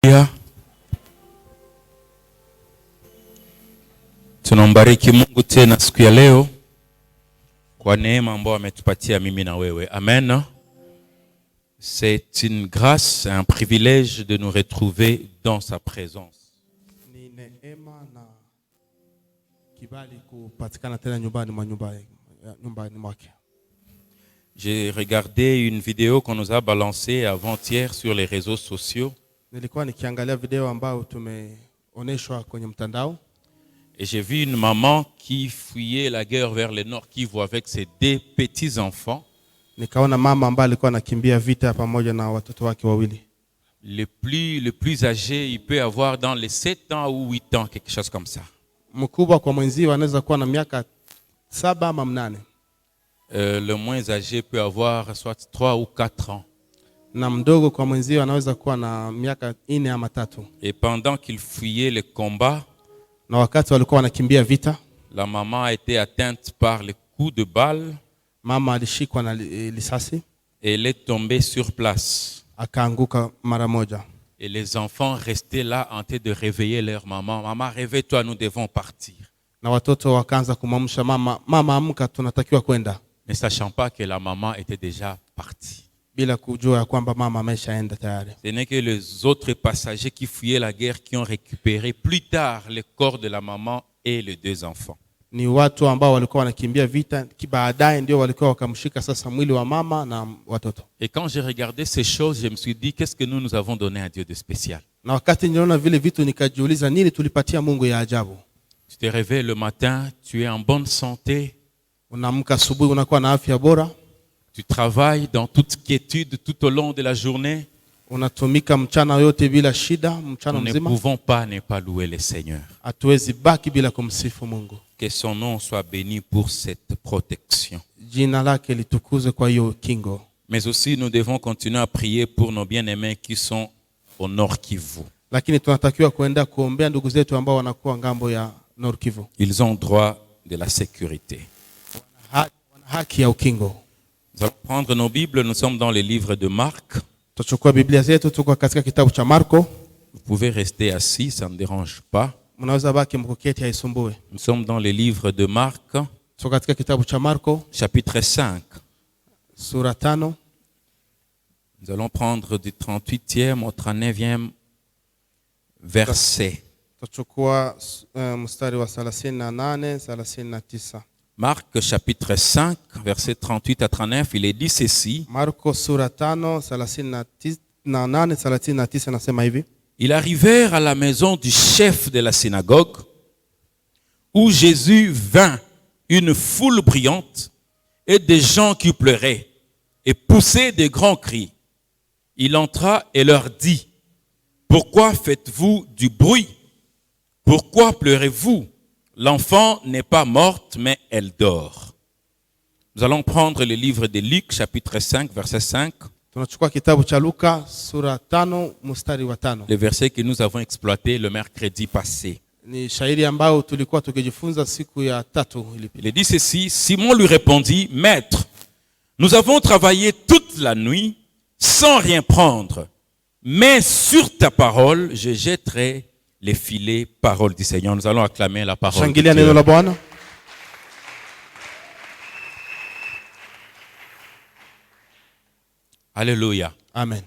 Haleluya. Tunambariki Mungu tena siku ya leo kwa neema ambayo ametupatia mimi na wewe. Amen. C'est une grâce, un privilège de nous retrouver dans sa présence. Ni neema na kibali kupatikana tena nyumbani mwake. J'ai regardé une vidéo qu'on nous a balancée avant-hier sur les réseaux sociaux. Nilikuwa nikiangalia video ambayo tumeoneshwa kwenye mtandao. Et j'ai vu une maman qui fuyait la guerre vers le nord Kivu avec ses deux petits-enfants. Nikaona mama ambaye alikuwa anakimbia vita pamoja na watoto wake wawili. Le plus âgé, il peut avoir dans les 7 ans ou 8 ans, quelque chose comme ça. Mkubwa kwa mwenzi anaweza kuwa na miaka 7 ama 8. Le moins âgé peut avoir soit 3 ou 4 ans. Na mdogo kwa mwenzi anaweza kuwa na miaka 4 ama 3. Et pendant qu'il fuyait le combat, na wakati walikuwa wanakimbia vita, la maman a été atteinte par les coups de balle. Mama alishikwa na risasi. Et elle est tombée sur place. Akaanguka mara moja. Et les enfants restaient là en train de réveiller leur maman. Maman, réveille-toi, nous devons partir. Na watoto wakaanza kumamsha mama, mama amka tunatakiwa kwenda. Ne sachant pas que la maman était déjà partie. Bila kujua kwamba mama ameshaenda tayari. Ce n'est que les autres passagers qui fuyaient la guerre qui ont récupéré plus tard le corps de la maman et les 2 enfants. Ni watu ambao walikuwa wanakimbia vita, baadaye ndio walikuwa wakamshika sasa mwili wa mama na watoto. Et quand j'ai regardé ces choses, je me suis dit, qu'est-ce que nous avons donné à Dieu de spécial? Na wakati niliona vile vitu nikajiuliza nini tulipatia Mungu ya ajabu. Tu te réveilles le matin, tu es en bonne santé. Unaamka asubuhi unakuwa na afya bora. Tu travailles dans toute quiétude tout au long de la journée. Unatumika mchana yote bila shida, mchana mzima. Nous ne pouvons pas ne pas louer le Seigneur. Hatuwezi baki bila kumsifu Mungu. Que son nom soit béni pour cette protection. Jina lake litukuzwe kwa hiyo kingo. Mais aussi nous devons continuer à prier pour nos bien-aimés qui sont au Nord Kivu. Lakini tunatakiwa kuenda kuombea ndugu zetu ambao wanakuwa ngambo ya Nord Kivu. Ils ont droit de la sécurité. Wana haki ya ukingo. Nous allons prendre nos Bibles, nous sommes dans le livre de Marc. Tuchukua Biblia zetu tuko katika kitabu cha Marko. Vous pouvez rester assis, ça ne dérange pas. Mnaweza baki mkoketi haisumbue. Nous sommes dans le livre de Marc, tuko katika kitabu cha Marko, chapitre 5. Sura 5. Nous allons prendre du 38e au 39e verset. Tuchukua mstari wa 38, 39. Marc chapitre 5, verset 38 à 39, il est dit ceci. Marko sura 5, 38, 39 nasema hivi. Ils arrivèrent à la maison du chef de la synagogue, où Jésus vint, une foule bruyante et des gens qui pleuraient et poussaient de grands cris. Il entra et leur dit, « Pourquoi faites-vous du bruit? Pourquoi pleurez-vous? L'enfant n'est pas morte, mais elle dort. » Nous allons prendre le livre de Luc, chapitre 5, verset 5. Tunachukua kitabu cha Luka sura 5 mstari wa 5. Le verset que nous avons exploité le mercredi passé. Ni shairi ambao tulikuwa tukijifunza siku ya 3 ilipita. Il dit ceci, Simon lui répondit, « Maître, nous avons travaillé toute la nuit sans rien prendre, mais sur ta parole, je jetterai les filets, parole du Seigneur. » Nous allons acclamer la parole de Shangilia neno la Bwana. Alléluia. Amen.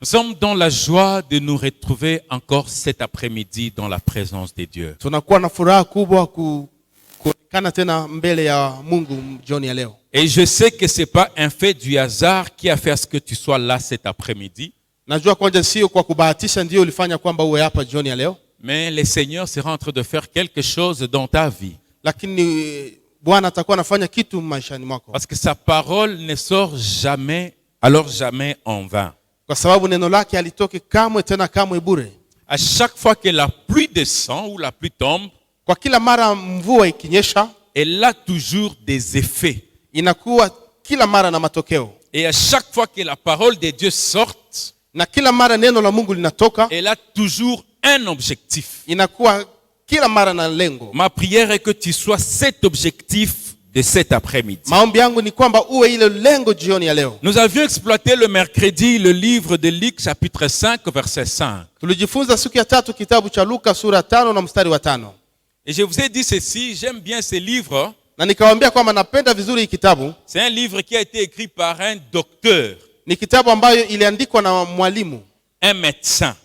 Nous sommes dans la joie de nous retrouver encore cet après-midi dans la présence de Dieu. Tunakuwa na furaha kubwa kuonekana tena mbele ya Mungu jioni ya leo. Et je sais que c'est pas un fait du hasard qui a fait à ce que tu sois là cet après-midi. Najua kwamba sio kwa kubahatisha ndio ulifanya kwamba uwe hapa jioni ya leo. Mais le Seigneur sera en train de faire quelque chose dans ta vie. Lakini Bwana atakuwa anafanya kitu maishani mwako. Parce que sa parole ne sort jamais, alors jamais en vain. Kwa sababu neno lake halitoki kamwe tena kamwe bure. À chaque fois que la pluie descend ou la pluie tombe, kwa kila mara mvua ikinyesha, elle a toujours des effets. Inakuwa kila mara na matokeo. Et à chaque fois que la parole de Dieu sort, na kila mara neno la Mungu linatoka, elle a toujours un objectif. Inakuwa kila mara na lengo. Ma prière est que tu sois cet objectif de cet après-midi. Maombi yangu ni kwamba uwe ile lengo jioni ya leo. Nous avions exploité le mercredi le livre de Luc chapitre 5 verset 5. Tulijifunza siku ya tatu kitabu cha Luka sura 5 na mstari wa 5. Et je vous ai dit ceci, j'aime bien ce livre. Na nikawaambia kwamba napenda vizuri hii kitabu. C'est un livre qui a été écrit par un docteur, Ni kitabu ambayo iliandikwa na mwalimu un médecin.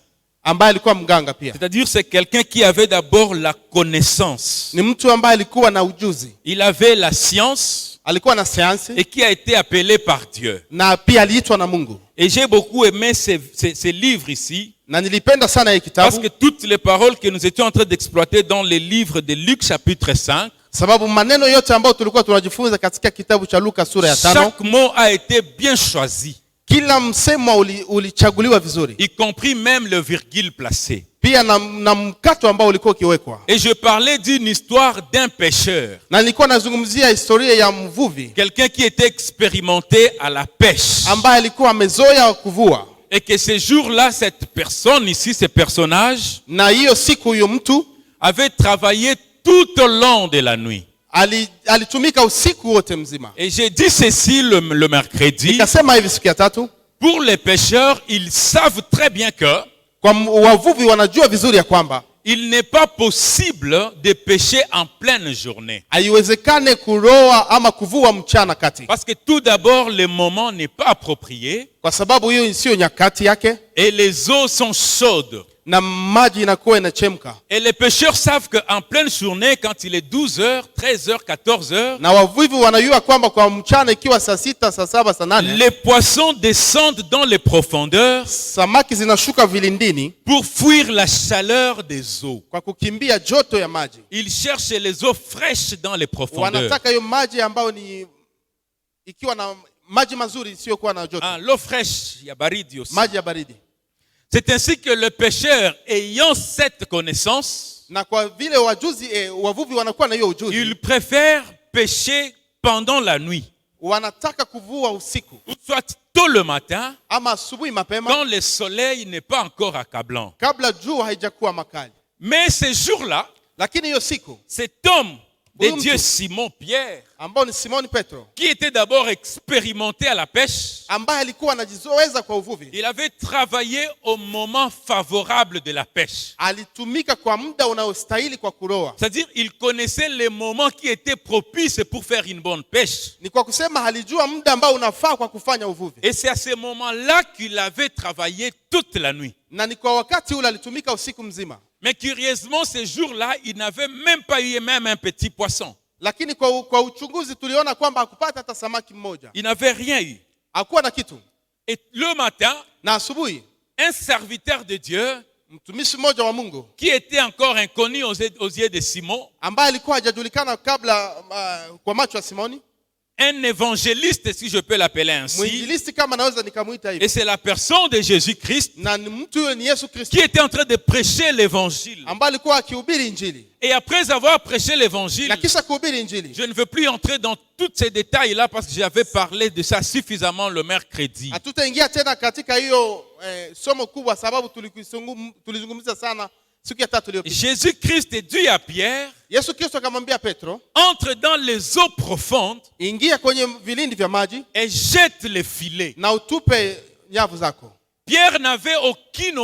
ambaye alikuwa mganga pia. C'est-à-dire c'est quelqu'un qui avait d'abord la connaissance. Ni mtu ambaye alikuwa na ujuzi. Il avait la science Alikuwa na sayansi et qui a été appelé par Dieu. na pia aliitwa na Mungu. Et j'ai beaucoup aimé ce livre ici, Na nilipenda sana hii parce kitabu que toutes les paroles que nous étions en train d'exploiter dans les livres de Luc chapitre 5, sababu maneno yote ambayo tulikuwa tunajifunza katika kitabu cha Luka sura ya 5, chaque mot a été bien choisi, kila msemo ulichaguliwa vizuri. y compris même le virgule placé. Pia na mkato ambao ulikuwa ukiwekwa. Et je parlais d'une histoire d'un pêcheur, Na nilikuwa nazungumzia historia ya mvuvi quelqu'un qui était expérimenté à la pêche. ambaye alikuwa amezoea kuvua. Et que ce jour-là, cette personne ici, ce personnage, Na hiyo siku huyo mtu avait travaillé tout au long de la nuit. alitumika usiku wote mzima. Et j'ai dit ceci le mercredi. Nikasema hivi siku ya tatu, Pour les pêcheurs, ils savent très bien que kwa wavuvi wanajua vizuri ya kwamba il n'est pas possible de pêcher en pleine journée. haiwezekane kuroa ama kuvua mchana kati, Parce que tout d'abord, le moment n'est pas approprié kwa sababu hiyo sio nyakati yake et les eaux sont chaudes. na maji inakuwa inachemka. Et les pêcheurs savent qu'en pleine journée, quand il est 12h, 13h, 14h, Na wavuvi wanajua kwamba kwa mchana ikiwa saa 6, saa 7, saa 8, les poissons descendent dans les profondeurs samaki zinashuka vilindini pour fuir la chaleur des eaux. kwa kukimbia joto ya maji. Ils cherchent les eaux fraîches dans les profondeurs. Wanataka hiyo maji ambayo ni ikiwa na maji mazuri isiyokuwa na joto, L'eau fraîche, il y a baridi aussi. maji ya baridi. C'est ainsi que le pêcheur, ayant cette connaissance, Na kwa vile wavuvi wanakuwa na hiyo ujuzi, il préfère pêcher pendant la nuit, wanataka kuvua usiku ou soit tôt le matin, ama asubuhi mapema quand le soleil n'est pas encore accablant. kabla jua haijakuwa makali. Mais ce jour-là, Lakini hiyo siku cet homme de Boum. Dieu, Simon Pierre, ambao ni Simoni Petro qui était d'abord expérimenté à la pêche, ambaye alikuwa anajizoeza kwa uvuvi, il avait travaillé au moment favorable de la pêche. alitumika kwa muda unaostahili kwa kuroa. C'est-à-dire, il connaissait les moments qui étaient propices pour faire une bonne pêche. Ni kwa kusema alijua muda ambao unafaa kwa kufanya uvuvi, Et c'est à ce moment-là qu'il avait travaillé toute la nuit. na ni kwa wakati ule alitumika usiku mzima. Mais curieusement, ce jour-là, il n'avait même pas eu même un petit poisson. Lakini kwa uchunguzi tuliona kwamba hakupata hata samaki mmoja, Il n'avait rien eu. hakuwa na kitu. Et le matin, Na asubuhi un serviteur de Dieu, mtumishi mmoja wa Mungu qui était encore inconnu aux yeux de Simon, ambaye alikuwa hajajulikana kabla kwa macho ya Simoni, un évangéliste, si je peux l'appeler ainsi, mwinjilisti kama naweza nikamuita et hivyo, c'est la personne de Jésus-Christ na ni mtu huyo ni Yesu Kristo qui était en train de prêcher l'évangile. ambaye alikuwa akihubiri injili. Et après avoir prêché l'évangile, Na kisha kuhubiri injili, je ne veux plus entrer dans tous ces détails-là parce que j'avais parlé de ça suffisamment le mercredi. hatutaingia tena katika hiyo somo kubwa, sababu tulizungumza sana siku ya tatu iliyopita. Jésus-Christ dit à Pierre, Yesu Kristo akamwambia Petro, entre dans les eaux profondes ingia kwenye vilindi vya maji et jette les filets. na utupe nyavu zako. Pierre n'avait aucune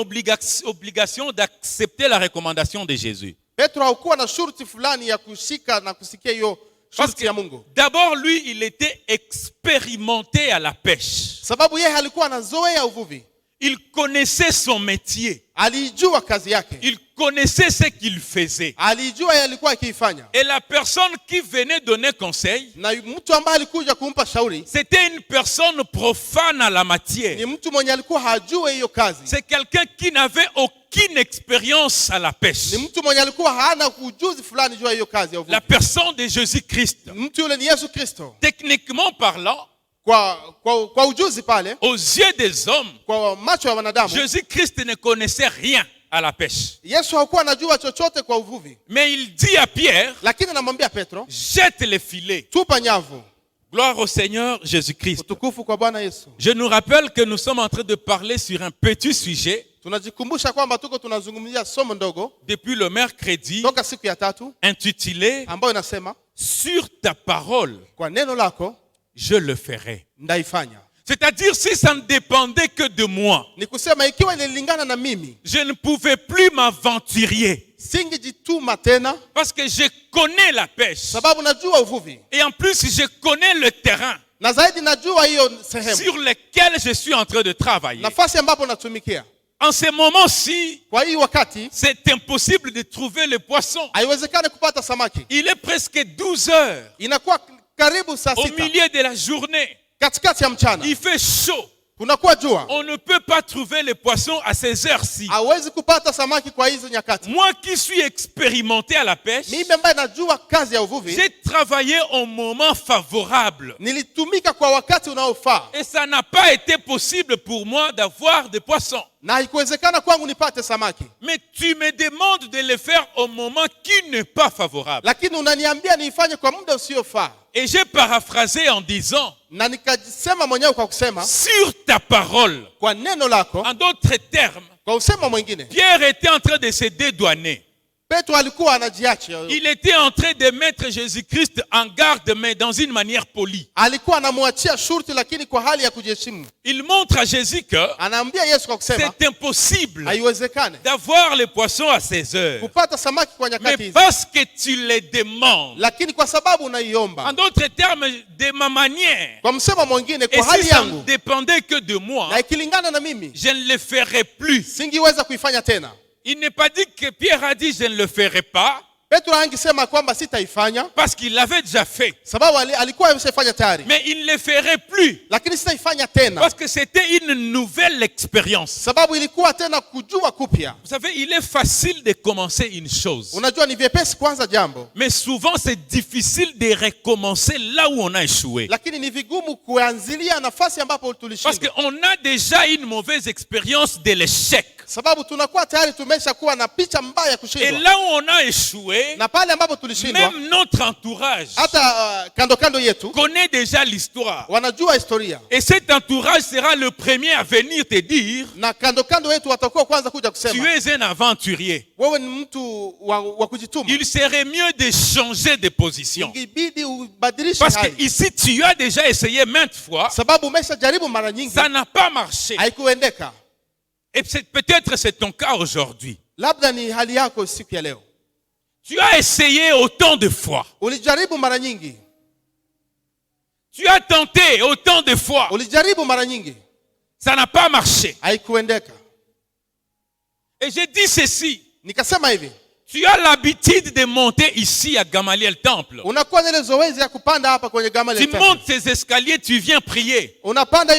obligation d'accepter la recommandation de Jésus. Petro hakuwa na shurti fulani ya kushika na kusikia hiyo Parce shurti que ya Mungu, d'abord, lui, il était expérimenté à la pêche. sababu yeye alikuwa anazoea uvuvi, Il connaissait son métier. alijua kazi yake, Il connaissait ce qu'il faisait. alijua yeye alikuwa akiifanya. Et la personne qui venait donner conseil, Na mtu ambaye alikuja kumpa shauri c'était une personne profane à la ni matière. mtu mwenye alikuwa hajue hiyo kazi, C'est quelqu'un qui n'avait aucune expérience à la pêche. ni mtu mwenye alikuwa hana ujuzi fulani juu ya hiyo kazi ya uvuvi. La personne de Jésus-Christ. Mtu yule ni Yesu Kristo. Techniquement parlant, Kwa ujuzi pale, aux yeux des hommes, kwa macho ya wanadamu, Jésus-Christ ne connaissait rien à la pêche. Yesu hakuwa anajua chochote kwa uvuvi, Mais il dit à Pierre, lakini anamwambia Petro, jette les filets. tupa nyavu. Gloire au Seigneur Jésus-Christ. Utukufu kwa Bwana Yesu. Je nous rappelle que nous sommes en train de parler sur un petit sujet Tunajikumbusha kwamba tuko tunazungumzia somo ndogo depuis le mercredi toka siku ya tatu intitulé ambayo inasema sur ta parole, kwa neno lako je le ferai. ndaifanya. C'est-à-dire, si ça ne dépendait que de moi, Ni kusema ikiwa ililingana na mimi, je ne pouvais plus m'aventurer. singejituma tena, Parce que je connais la pêche. sababu najua uvuvi. Et en plus, je connais le terrain Na zaidi najua hiyo sehemu, sur lequel je suis en train de travailler. nafasi ambapo natumikia. En ce moment-ci, Kwa hii wakati c'est impossible de trouver le poisson. haiwezekani kupata samaki. Il est presque 12 heures Inakuwa karibu saa au 6 milieu de la journée. katikati ya mchana, Il fait chaud. kunakuwa jua. On ne peut pas trouver les poissons à ces heures-ci. Hawezi kupata samaki kwa hizo nyakati. Moi qui suis expérimenté à la pêche, Mimi ambaye najua kazi ya uvuvi, j'ai travaillé au moment favorable. nilitumika kwa wakati unaofaa, Et ça n'a pas été possible pour moi d'avoir des poissons. na haikuwezekana kwangu nipate samaki. Mais tu me demandes de le faire au moment qui n'est pas favorable. Lakini unaniambia niifanye kwa muda usiofaa. Et j'ai paraphrasé en disant, Na nikajisema mwenyewe kwa kusema sur ta parole. kwa neno lako. En d'autres termes, Kwa usema mwingine, Pierre était en train de se dédouaner. Petro alikuwa anajiacha, Il était en train de mettre Jésus-Christ en garde, mais dans une manière polie. alikuwa anamwachia shurti, lakini kwa hali ya kujiheshimu. Il montre à Jésus que Anaambia Yesu kwa kusema c'est impossible haiwezekane d'avoir les poissons à 16 heures. kupata samaki kwa nyakati Mais hizi, parce que tu les demandes, lakini kwa sababu en unaiomba. d'autres termes, de ma manière, Kwa msemo mwingine, et kwa si hali ça ne yangu dépendait que de moi, na ikilingana na mimi, je ne le ferais plus. singiweza kuifanya tena. Il n'est pas dit que Pierre a dit je ne le ferai pas, Petro angesema kwamba sitaifanya, parce qu'il l'avait déjà fait. sababu alikuwa ameshafanya tayari, Mais il ne le ferait plus, lakini sitaifanya tena parce que c'était une nouvelle expérience. sababu ilikuwa tena kujua kupya. Vous savez, il est facile de commencer une chose, Unajua ni vyepesi kwanza jambo, mais souvent c'est difficile de recommencer là où on a échoué. lakini ni vigumu kuanzilia nafasi ambapo Parce tulishindwa, qu'on a déjà une mauvaise expérience de l'échec. sababu tunakuwa tayari tumesha kuwa na picha mbaya ya Et kushindwa. là où on a échoué, Na pale ambapo tulishindwa, même notre entourage hata kando kando yetu connaît déjà l'histoire. wanajua historia, Et cet entourage sera le premier à venir te dire, na kando kando yetu watakuwa kwanza kuja tu kusema es un aventurier. wewe ni mtu wa kujituma. Il serait mieux de changer de position. Ingibidi ubadilishe Parce que hali, ici, tu as déjà essayé maintes fois, sababu umeshajaribu mara nyingi, ça n'a pas marché. haikuendeka. Et peut-être c'est ton cas aujourd'hui. Labda ni hali yako siku ya leo, Tu as essayé autant de fois. ulijaribu mara nyingi, Tu as tenté autant de fois. ulijaribu mara nyingi, Ça n'a pas marché. haikuendeka. Et j'ai dit ceci. Nikasema hivi, Tu as l'habitude de monter ici à Gamaliel Temple. unakuwa na ile zoezi ya kupanda hapa kwenye Tu Gamaliel Temple. montes ces escaliers, tu viens prier. Unapanda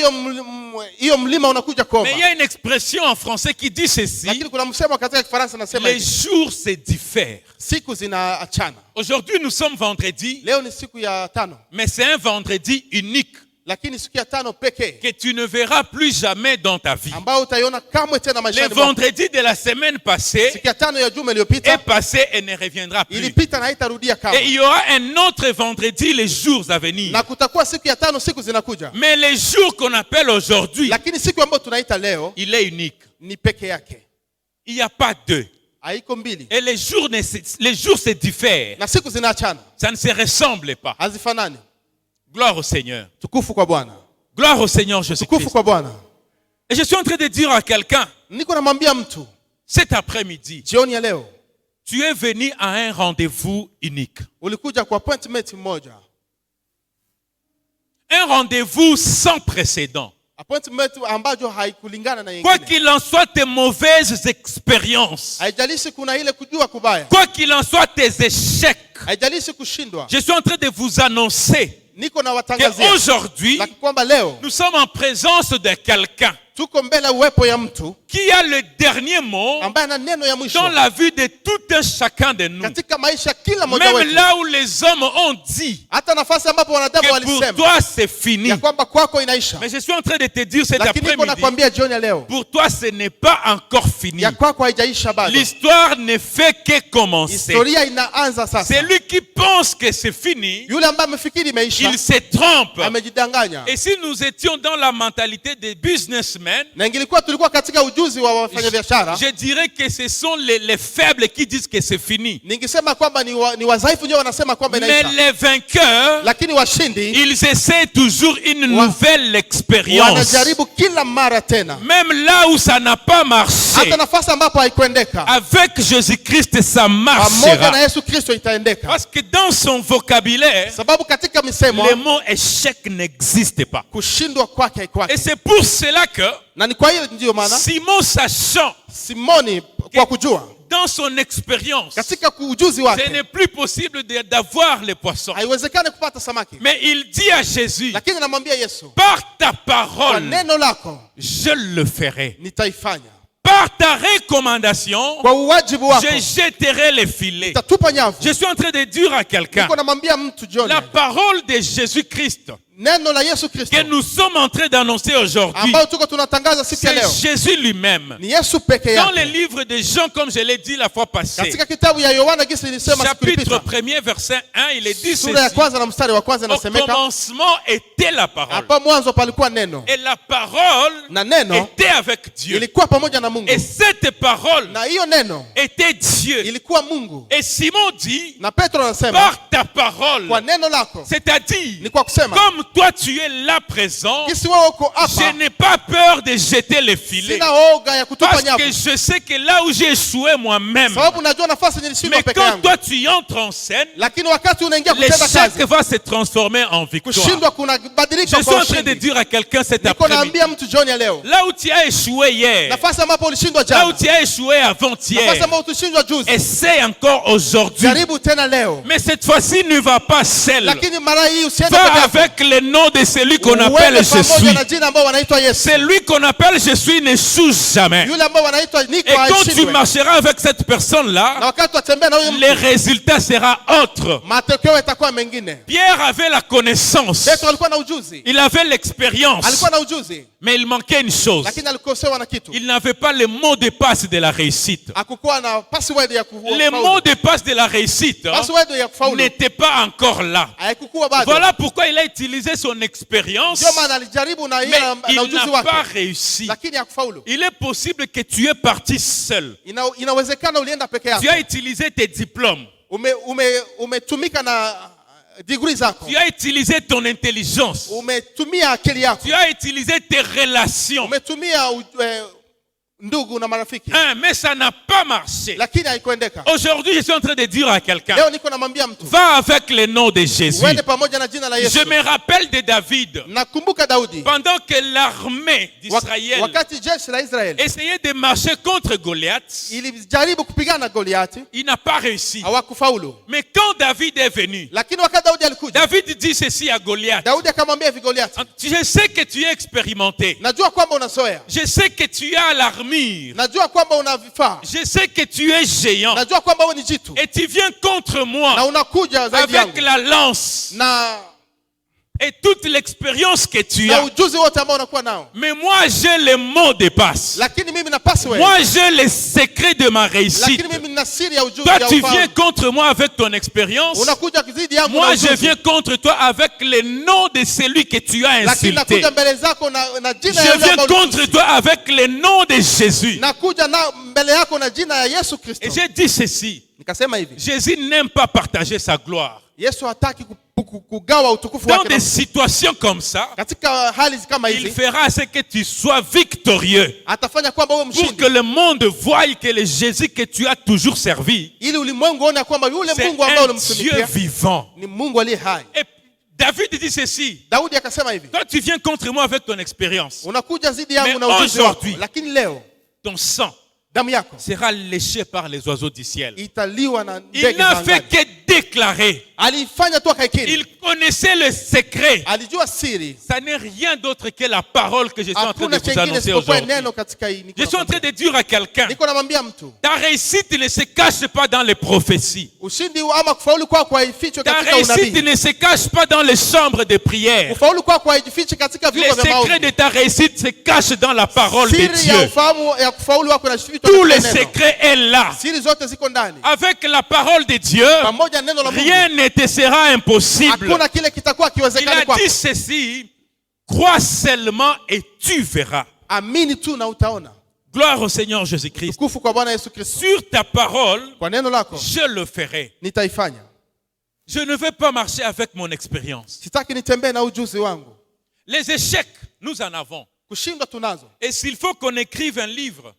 hiyo mlima unakuja kuomba. Mais il y a une expression en français qui dit ceci. Lakini kuna msemo katika Kifaransa nasema Les hivi, jours se diffèrent. siku zinaachana. Aujourd'hui, nous sommes vendredi, Leo ni siku ya tano, mais c'est un vendredi unique lakini siku ya tano pekee que tu ne verras plus jamais dans ta vie. ambayo utaiona kamwe tena Le maishani mwako. vendredi de la semaine passée Siku ya tano ya juma est iliyopita passé et ne reviendra plus. ilipita na haitarudia Et kamwe, il y aura un autre vendredi les jours à venir. na kutakuwa siku ya tano, siku zinakuja. Mais les jours qu'on appelle aujourd'hui, Lakini siku ambayo tunaita leo il est unique. ni peke yake, Il n'y a pas deux. haiko mbili, Et les jours se diffèrent. na siku zinaachana, Ça ne se ressemble pas. hazifanani. Gloire au Seigneur. Tukufu kwa Bwana, Gloire au Seigneur tukufu Jésus-Christ. kwa Bwana. Et je suis en train de dire à quelqu'un, Niko namwambia mtu cet après-midi, jioni ya leo, tu es venu à un rendez-vous unique. ulikuja kwa appointment moja, Un rendez-vous sans précédent. appointment ambayo haikulingana na Quoi nyingine. qu'il en soit, tes mauvaises expériences, Haijalishi kuna ile kujua kubaya, quoi qu'il en soit, tes échecs, haijalishi kushindwa. je suis en train de vous annoncer Niko na watangazia qu'aujourd'hui, lakini kwamba leo nous sommes en présence de quelqu'un tuko mbele uwepo ya mtu qui a le dernier mot ambaye ana neno ya mwisho dans la vie de tout un chacun de nous. katika maisha ya kila mmoja Même wetu, là où les hommes ont dit hata nafasi ambapo wanadamu que pour walisema toi c'est fini. ya kwamba kwako inaisha, Mais je suis en train de te dire cet lakini niko après-midi, nakwambia jioni ya leo pour toi ce n'est pas encore fini. ya kwako haijaisha bado. L'histoire ne fait que commencer. Historia inaanza sasa. Celui qui pense que c'est fini, Yule ambaye amefikiri imeisha il se trompe. amejidanganya. Et si nous étions dans la mentalité des businessmen, businessmen, na ingilikuwa tulikuwa katika ujuzi wa wafanyabiashara, je dirais que ce sont les faibles qui disent que c'est fini. ningesema kwamba ni wadhaifu ndio wanasema kwamba Mais inaisha. les vainqueurs, Lakini washindi ils essaient toujours une nouvelle expérience. wanajaribu kila mara tena, Même là où ça n'a pas marché, hata nafasi ambapo haikuendeka, avec Jésus-Christ, ça pamoja na marchera. Yesu Kristo itaendeka. Parce que dans son vocabulaire, Sababu katika misemo le mot échec n'existe pas. kushindwa kwake Et haikwake, c'est pour cela que na ni kwa hiyo ndio maana Simon, sachant Simoni kwa kujua dans son expérience, katika ujuzi ce wake n'est plus possible d'avoir les poissons. haiwezekani kupata samaki, Mais il dit à Jésus, lakini namwambia Yesu, par ta kwa parole, neno lako je le ferai. nitaifanya, Par ta recommandation, kwa uwajibu wako je jetterai les filets. nitatupa nyavu. Je suis en train de dire à quelqu'un, Niko namwambia mtu John, la parole de Jésus-Christ neno la Yesu Kristo que nous sommes en train d'annoncer aujourd'hui, ambayo tuko tunatangaza siku ya c'est leo Jésus lui-même. ni Yesu peke Dans le yake. livre de Jean, comme je l'ai dit la fois passée, Katika kitabu ya Yohana gisi nilisema siku chapitre iliyopita, 1er, verset 1, il est dit sura ya ceci. kwanza na mstari wa kwanza Au inasemeka, commencement était la parole. hapa mwanzo palikuwa neno, Et la parole na neno était avec Dieu. ilikuwa pamoja na Mungu, Et cette parole na hiyo neno était Dieu. ilikuwa Mungu. Et Simon dit, Na Petro anasema par ta parole, kwa neno lako, c'est-à-dire, ni kwa kusema comme toi tu es là présent, kisi wewe uko je hapa, n'ai pas peur de jeter les filets. sina oga ya kutupa Parce que nyavu, je sais que là où j'ai échoué moi-même, sababu najua nafasi nilishindwa mais peke quand yangu. toi tu entres en scène, Lakini wakati unaingia kutenda l'échec kazi, va se transformer en victoire. kushindwa Je kunabadilika suis kwa en train de ushindi. dire à quelqu'un cet Niko après-midi, naambia mtu John ya leo, là où tu as échoué hier, nafasi ambapo ulishindwa là où jana, tu as échoué nafasi avant-hier, ambapo ulishindwa juzi, essaie encore aujourd'hui. jaribu tena leo. Mais cette fois-ci, ne va pas seul. Lakini mara hii usiende Va peke yako, avec le nom de celui qu'on uende appelle Je pamoja suis. na jina ambao wanaitwa Yesu. Celui qu'on appelle Je suis n'échoue jamais. Yule ambao wanaitwa niko Et quand tu aishindwe. marcheras avec cette Na personne-là, wakati watembea na huyo les mtu, résultats seront autres. matokeo yatakuwa mengine. Pierre avait la connaissance, Petro alikuwa na ujuzi, il avait l'expérience, alikuwa na ujuzi, mais il manquait une chose. lakini alikosewa na kitu. Il n'avait pas le mot de passe de la réussite. Hakukuwa na password ya Le mot de passe de la réussite password ya kufaulu n'était pas encore là. haikukuwa bado. Voilà pourquoi il a utilisé son expérience, Ndio maana alijaribu na mais yeye na il ujuzi n'a pas wake, réussi. lakini hakufaulu. Il est possible que tu es parti seul. Inawezekana ulienda peke Tu yako, as utilisé tes diplômes. umetumika na degree zako, Tu as utilisé ton intelligence. umetumia akili yako, Tu as utilisé tes relations. umetumia ndugu na marafiki, Mais ça n'a pas marché. lakini haikuendeka. Aujourd'hui, je suis en train de dire à quelqu'un, Leo niko namwambia mtu va avec le nom de Jésus. uende pamoja na jina la Yesu. Je me rappelle de David. Nakumbuka Daudi Pendant que l'armée d'Israël wakati jeshi la Israeli essayait de marcher contre Goliath, ilijaribu kupigana na Goliati, il n'a pas réussi. hawakufaulu. Mais quand David est venu, Lakini wakati Daudi alikuja, David dit ceci à Goliath. Daudi akamwambia hivi Goliati, Je sais que tu es expérimenté. najua kwamba unazoea, Je sais que tu as l'armure. najua kwamba una vifaa, Je sais que tu es géant. najua kwamba wewe ni jitu, Et tu viens contre na moi unakuja zaidi avec yangu la lance na et toute l'expérience que tu na as. ujuzi wote ambao unakuwa nao, Mais moi, j'ai le mot de passe. lakini mimi na password, Moi, j'ai le secret de ma réussite. lakini mimi nina siri ya ujuzi Toi, ya tu viens ufahamu. contre moi avec ton expérience. Unakuja zidi yangu na Moi, je ujuzi, viens contre toi avec le nom de celui que tu as lakini insulté. nakuja mbele zako na jina ya Je yule viens ambao contre ulitusi. toi avec le nom de Jésus. Nakuja na mbele yako na jina ya Yesu Kristo. Et j'ai dit ceci. Nikasema hivi, Jésus n'aime pas partager sa gloire. Yesu hataki kugawa utukufu Dans wake des na- situations comme ça, katika hali kama il hizi fera ce que tu sois victorieux. atafanya kwamba wewe Pour mshindi, que le monde voie que le Jésus que tu as toujours servi, ili ulimwengu uone kwamba yule c'est Mungu ambaye un Dieu ulimtumikia vivant. ni Mungu aliye hai. Et David dit ceci. Daudi akasema hivi, Toi, tu viens contre moi avec ton expérience. unakuja zidi yangu Mais na ujuzi wako, aujourd'hui, lakini leo Ton sang damu yako sera léché par les oiseaux du ciel. italiwa na Il ndege n'a za fait angani. que déclarer. Alifanya tu akaikiri, Il connaissait le secret. alijua siri, Ça n'est rien d'autre que la parole que je suis en train de hakuna vous chengine annoncer isipokuwa aujourd'hui. neno katika hii. Je suis en train de dire à quelqu'un, Niko namwambia mtu, ta réussite ne se cache pas dans les prophéties. ushindi ama kufaulu kwako haifichwi Ta katika réussite unabii. ne se cache pas dans les chambres de prière. Ufaulu kwako haijifichi katika Le vyumba vya secret maombi. de ta réussite se cache dans la parole de Siri ya Dieu. ufahamu ya kufaulu wako inafichwa Tout le katika neno. secret est là. Siri zote ziko ndani. Avec la parole de Dieu, Pamoja na neno la Mungu, rien ne te sera impossible. hakuna kile kitakuwa Il kiwezekani a kwako. dit ceci, crois seulement et tu verras. Amini tu na utaona. Gloire au Seigneur Jésus-Christ. Tukufu kwa Bwana Yesu Kristo. Sur ta parole, Kwa neno lako je le ferai. nitaifanya. Je ne vais pas marcher avec mon expérience. Sitaki nitembee na ujuzi wangu. Les échecs, nous en avons. Kushindwa tunazo. Et s'il faut qu'on écrive un livre,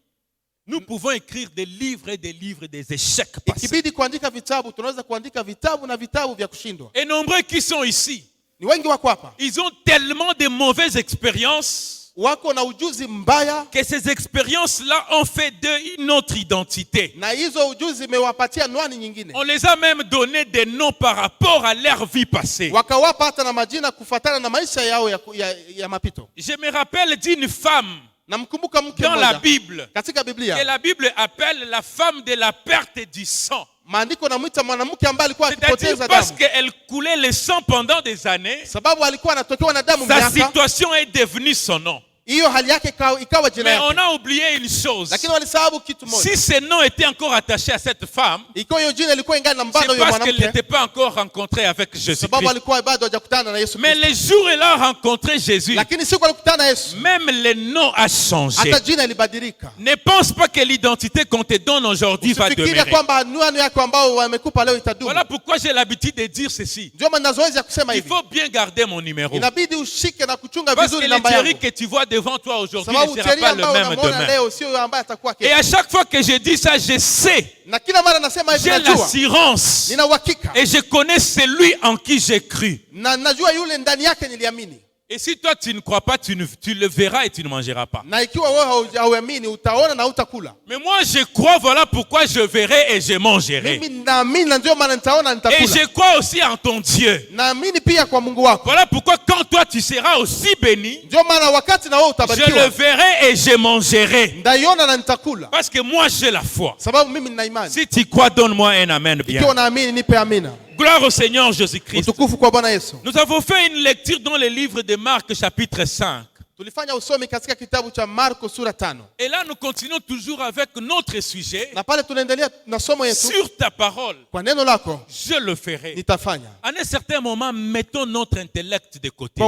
nous pouvons écrire des livres et des livres des échecs passés. Ikibidi kuandika vitabu, tunaweza kuandika vitabu na vitabu vya kushindwa. Et nombreux qui sont ici, Ni wengi wako hapa. ils ont tellement de mauvaises expériences Wako na ujuzi mbaya que ces expériences-là ont fait d'eux une autre identité. na hizo ujuzi imewapatia nwani nyingine. On les a même donné des noms par rapport à leur vie passée. Wakawapa hata na majina kufuatana na maisha yao ya mapito. Je me rappelle d'une femme Namkumbuka mke dans la mmoja Bible katika que Biblia. la Bible appelle la femme de la perte du sang. Maandiko namuita mwanamke ambaye alikuwa C'est-à-dire akipoteza parce damu. qu'elle coulait le sang pendant des années, Sababu alikuwa anatokewa na damu sa miaka. situation est devenue son nom. Hiyo hali yake ikawa jina Mais on yake. a oublié une chose. Lakini walisahau kitu moja. Si ce nom était encore attaché à cette femme, Ikiwa hiyo jina ilikuwa ingana na mbano c'est huyo parce qu'elle mwanamke. n'était pas encore rencontrée avec Sababu Jésus-Christ. alikuwa bado hajakutana na Yesu Mais Kristo. les jours où elle a rencontré Jésus, Lakini siku alikutana na Yesu, même le nom a changé. hata jina ilibadilika. Ne pense pas que l'identité qu'on te donne aujourd'hui va Usifikirie demeurer. kwamba anwani yako ambao wamekupa leo itadumu. Voilà pourquoi j'ai l'habitude de dire ceci. Ndio maana nazoezi ya kusema Il hivi. faut bien garder mon numéro. Inabidi ushike na kuchunga Parce que vizuri le namba Thierry yako. que tu vois devant toi aujourd'hui ne Sababu sera Thierry pas le ambao même unamwona demain. leo sio ambaye atakuwa Et à kesho. chaque fois que je dis ça, je sais, Na kila mara nasema hivi, j'ai najua, l'assurance nina uhakika et je connais celui en qui j'ai cru. na najua yule ndani yake niliamini. Et si toi tu ne crois pas, tu le verras et tu ne mangeras pas. Na ikiwa wewe hauamini utaona na utakula. Mais moi je crois, voilà pourquoi je verrai et je mangerai. Mimi naamini na ndio maana nitaona Et nitakula. je crois aussi en ton Dieu. Naamini pia kwa Mungu wako. Voilà pourquoi quand toi tu seras aussi béni, Ndio maana wakati na wewe je le utabarikiwa, verrai et je mangerai. ndaiona na nitakula. Parce que moi j'ai la foi. Sababu mimi nina imani. Si tu crois, donne-moi un amen bien. Ikiwa naamini nipe amina. Gloire au Seigneur Jésus-Christ. Utukufu kwa Bwana Yesu. Nous avons fait une lecture dans le livre de Marc chapitre 5. Tulifanya usomi katika kitabu cha Marko sura 5. Et là nous continuons toujours avec notre sujet. Na pale tunaendelea na somo yetu. Sur ta parole, Kwa neno lako je le ferai. nitafanya. À un certain moment, mettons notre intellect de côté.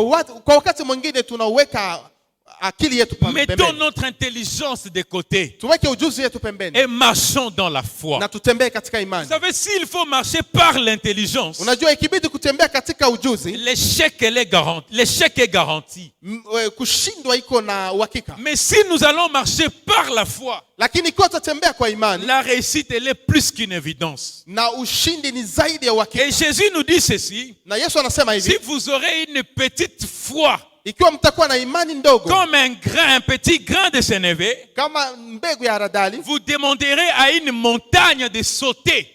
Kwa wakati mwingine tunaweka akili yetu Mettons pembeni. notre intelligence de côté Tuweke ujuzi yetu pembeni et marchons dans la foi. na tutembee katika Vous imani. savez, s'il faut marcher par l'intelligence, Unajua ikibidi kutembea katika ujuzi, l'échec est garanti. kushindwa iko na uhakika. Mais si nous allons marcher par la foi, Lakini ikiwa tutatembea kwa imani la réussite, elle est plus qu'une évidence. na ushindi ni zaidi ya uhakika. Et Jésus nous dit ceci, Na Yesu anasema hivi, si vous aurez une petite foi, ikiwa mtakuwa na imani ndogo comme un petit grain de sénévé, kama mbegu ya haradali, vous demanderez à une montagne de sauter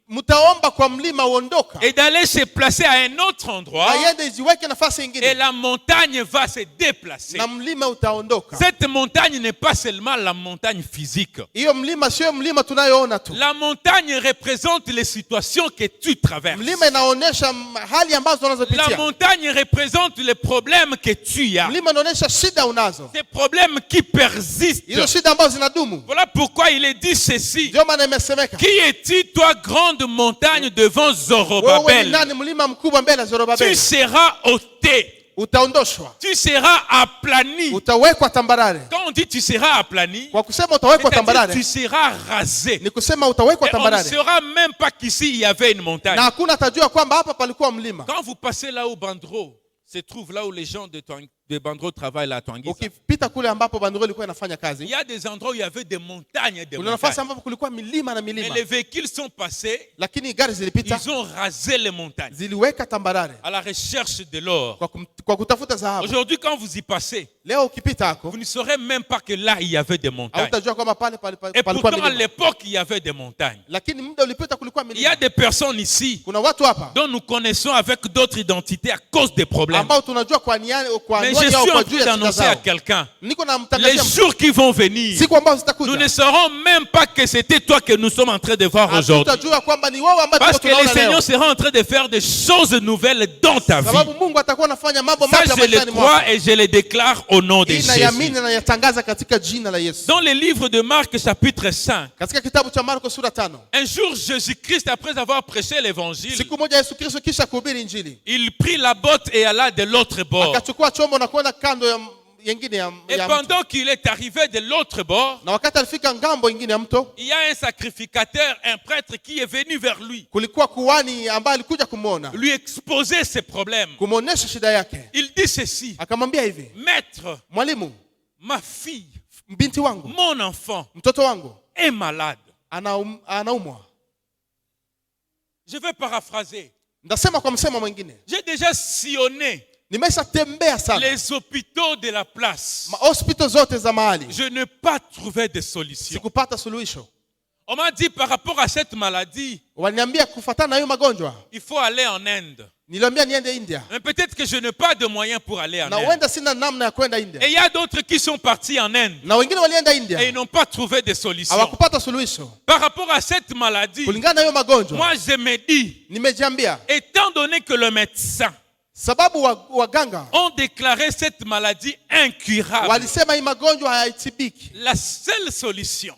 mtaomba kwa mlima uondoka, et d'aller se placer à un autre endroit, aiende ijiweke nafasi et ingine la montagne va se déplacer. na mlima utaondoka. Cette montagne n'est pas seulement la montagne physique. Hiyo mlima sio mlima tunayoona tu. La montagne représente les situations que tu traverses. Mlima inaonyesha hali ambazo La unazopitia. montagne représente les problèmes que tu as. Mlima inaonyesha shida unazo, Ces problèmes qui persistent. hizo shida ambazo zinadumu. Voilà pourquoi il est dit ceci. Ndio maana imesemeka, Qui es-tu, toi, grande montagne devant wewe ni Zorobabel? nani mlima mkubwa mbele ya Tu Zorobabeli? seras ôté. Utaondoshwa, Tu seras aplani. utawekwa tambarare. Quand on dit tu seras aplani, Kwa kusema utawekwa c'est-à-dire tambarare, tu seras rasé. ni kusema utawekwa Et on ne tambarare, saura même pas qu'ici il y avait une montagne. na hakuna atajua kwamba hapa palikuwa mlima. Quand vous passez là où Bandro se trouve, là où les gens de Bandro travaillent là à Twangisa, Ukipita kule ambapo bandoro ilikuwa inafanya il kazi, y a des endroits où il y avait des montagnes et des kuna nafasi montagnes. ambapo kulikuwa milima na Mais milima, les véhicules sont passés, lakini gari zilipita, ils ont rasé les montagnes ziliweka tambarare à la recherche de l'or. kwa kutafuta dhahabu. Aujourd'hui, quand vous y passez, Leo ukipita hako, vous ne saurez même pas que là, il y avait des montagnes. hautajua kwamba pale Et palikuwa pourtant, à milima, l'époque, il y avait des montagnes. lakini muda ulipita kulikuwa Il y a milima. des personnes ici Kuna watu hapa dont nous connaissons avec d'autres identités à cause des problèmes. ambao tunajua kwa Mais anwani je yao suis kwa en juu train ya shida d'annoncer à zao. quelqu'un, Niko les namtangazia jours qui vont venir, siku ambazo nous zitakuja, ne saurons même pas que c'était toi que nous sommes en train de voir aujourd'hui. hatutajua kwamba ni wewe ambaye Parce tuko que le tunaona leo, Seigneur sera en train de faire des choses nouvelles dans ta vie. sababu Mungu atakuwa anafanya mambo Ça, mapya je le maishani mwako. crois et je le déclare au nom de Hii Jésus. nayamini na nayatangaza katika jina la Yesu. Dans le livre de Marc, chapitre 5, Katika kitabu cha Marko sura 5, un jour, Jésus-Christ, après avoir prêché l'évangile, siku moja Yesu Kristo kisha kuhubiri Injili, il prit la botte et alla de l'autre bord. akachukua chombo na kwenda kando yengine ya Et mto. pendant qu'il est arrivé de l'autre bord, Na wakati alifika ngambo ingine ya mto, il y a un sacrificateur, un prêtre qui est venu vers lui, kulikuwa kuhani ambaye alikuja kumwona, lui exposer ses problèmes. kumwonyesha shida yake. Il dit ceci: Akamwambia hivi, Maître, mwalimu, ma fille, binti wangu, mon enfant mtoto wangu est malade. anaumwa. Je vais paraphraser. Ndasema kwa msemo mwingine, J'ai déjà sillonné nimeshatembea sana les hôpitaux de la place. hospitali zote za mahali, Je n'ai pas trouvé de solution. sikupata suluhisho. On m'a dit par rapport à cette maladie, Waliniambia kufuatana na hiyo magonjwa, il faut aller en Inde. niliambia niende India, Mais peut-être que je n'ai pas de moyens pour aller en na Inde. uenda sina namna ya kwenda India, Et il y a d'autres qui sont partis en Inde na wengine walienda et India ils n'ont pas trouvé de solution. hawakupata suluhisho. Par rapport à cette maladie, Kulingana na hiyo magonjwa, moi je me dis, nimejiambia étant donné que le médecin sababu waganga ont déclaré cette maladie incurable, walisema hii magonjwa haitibiki, la seule solution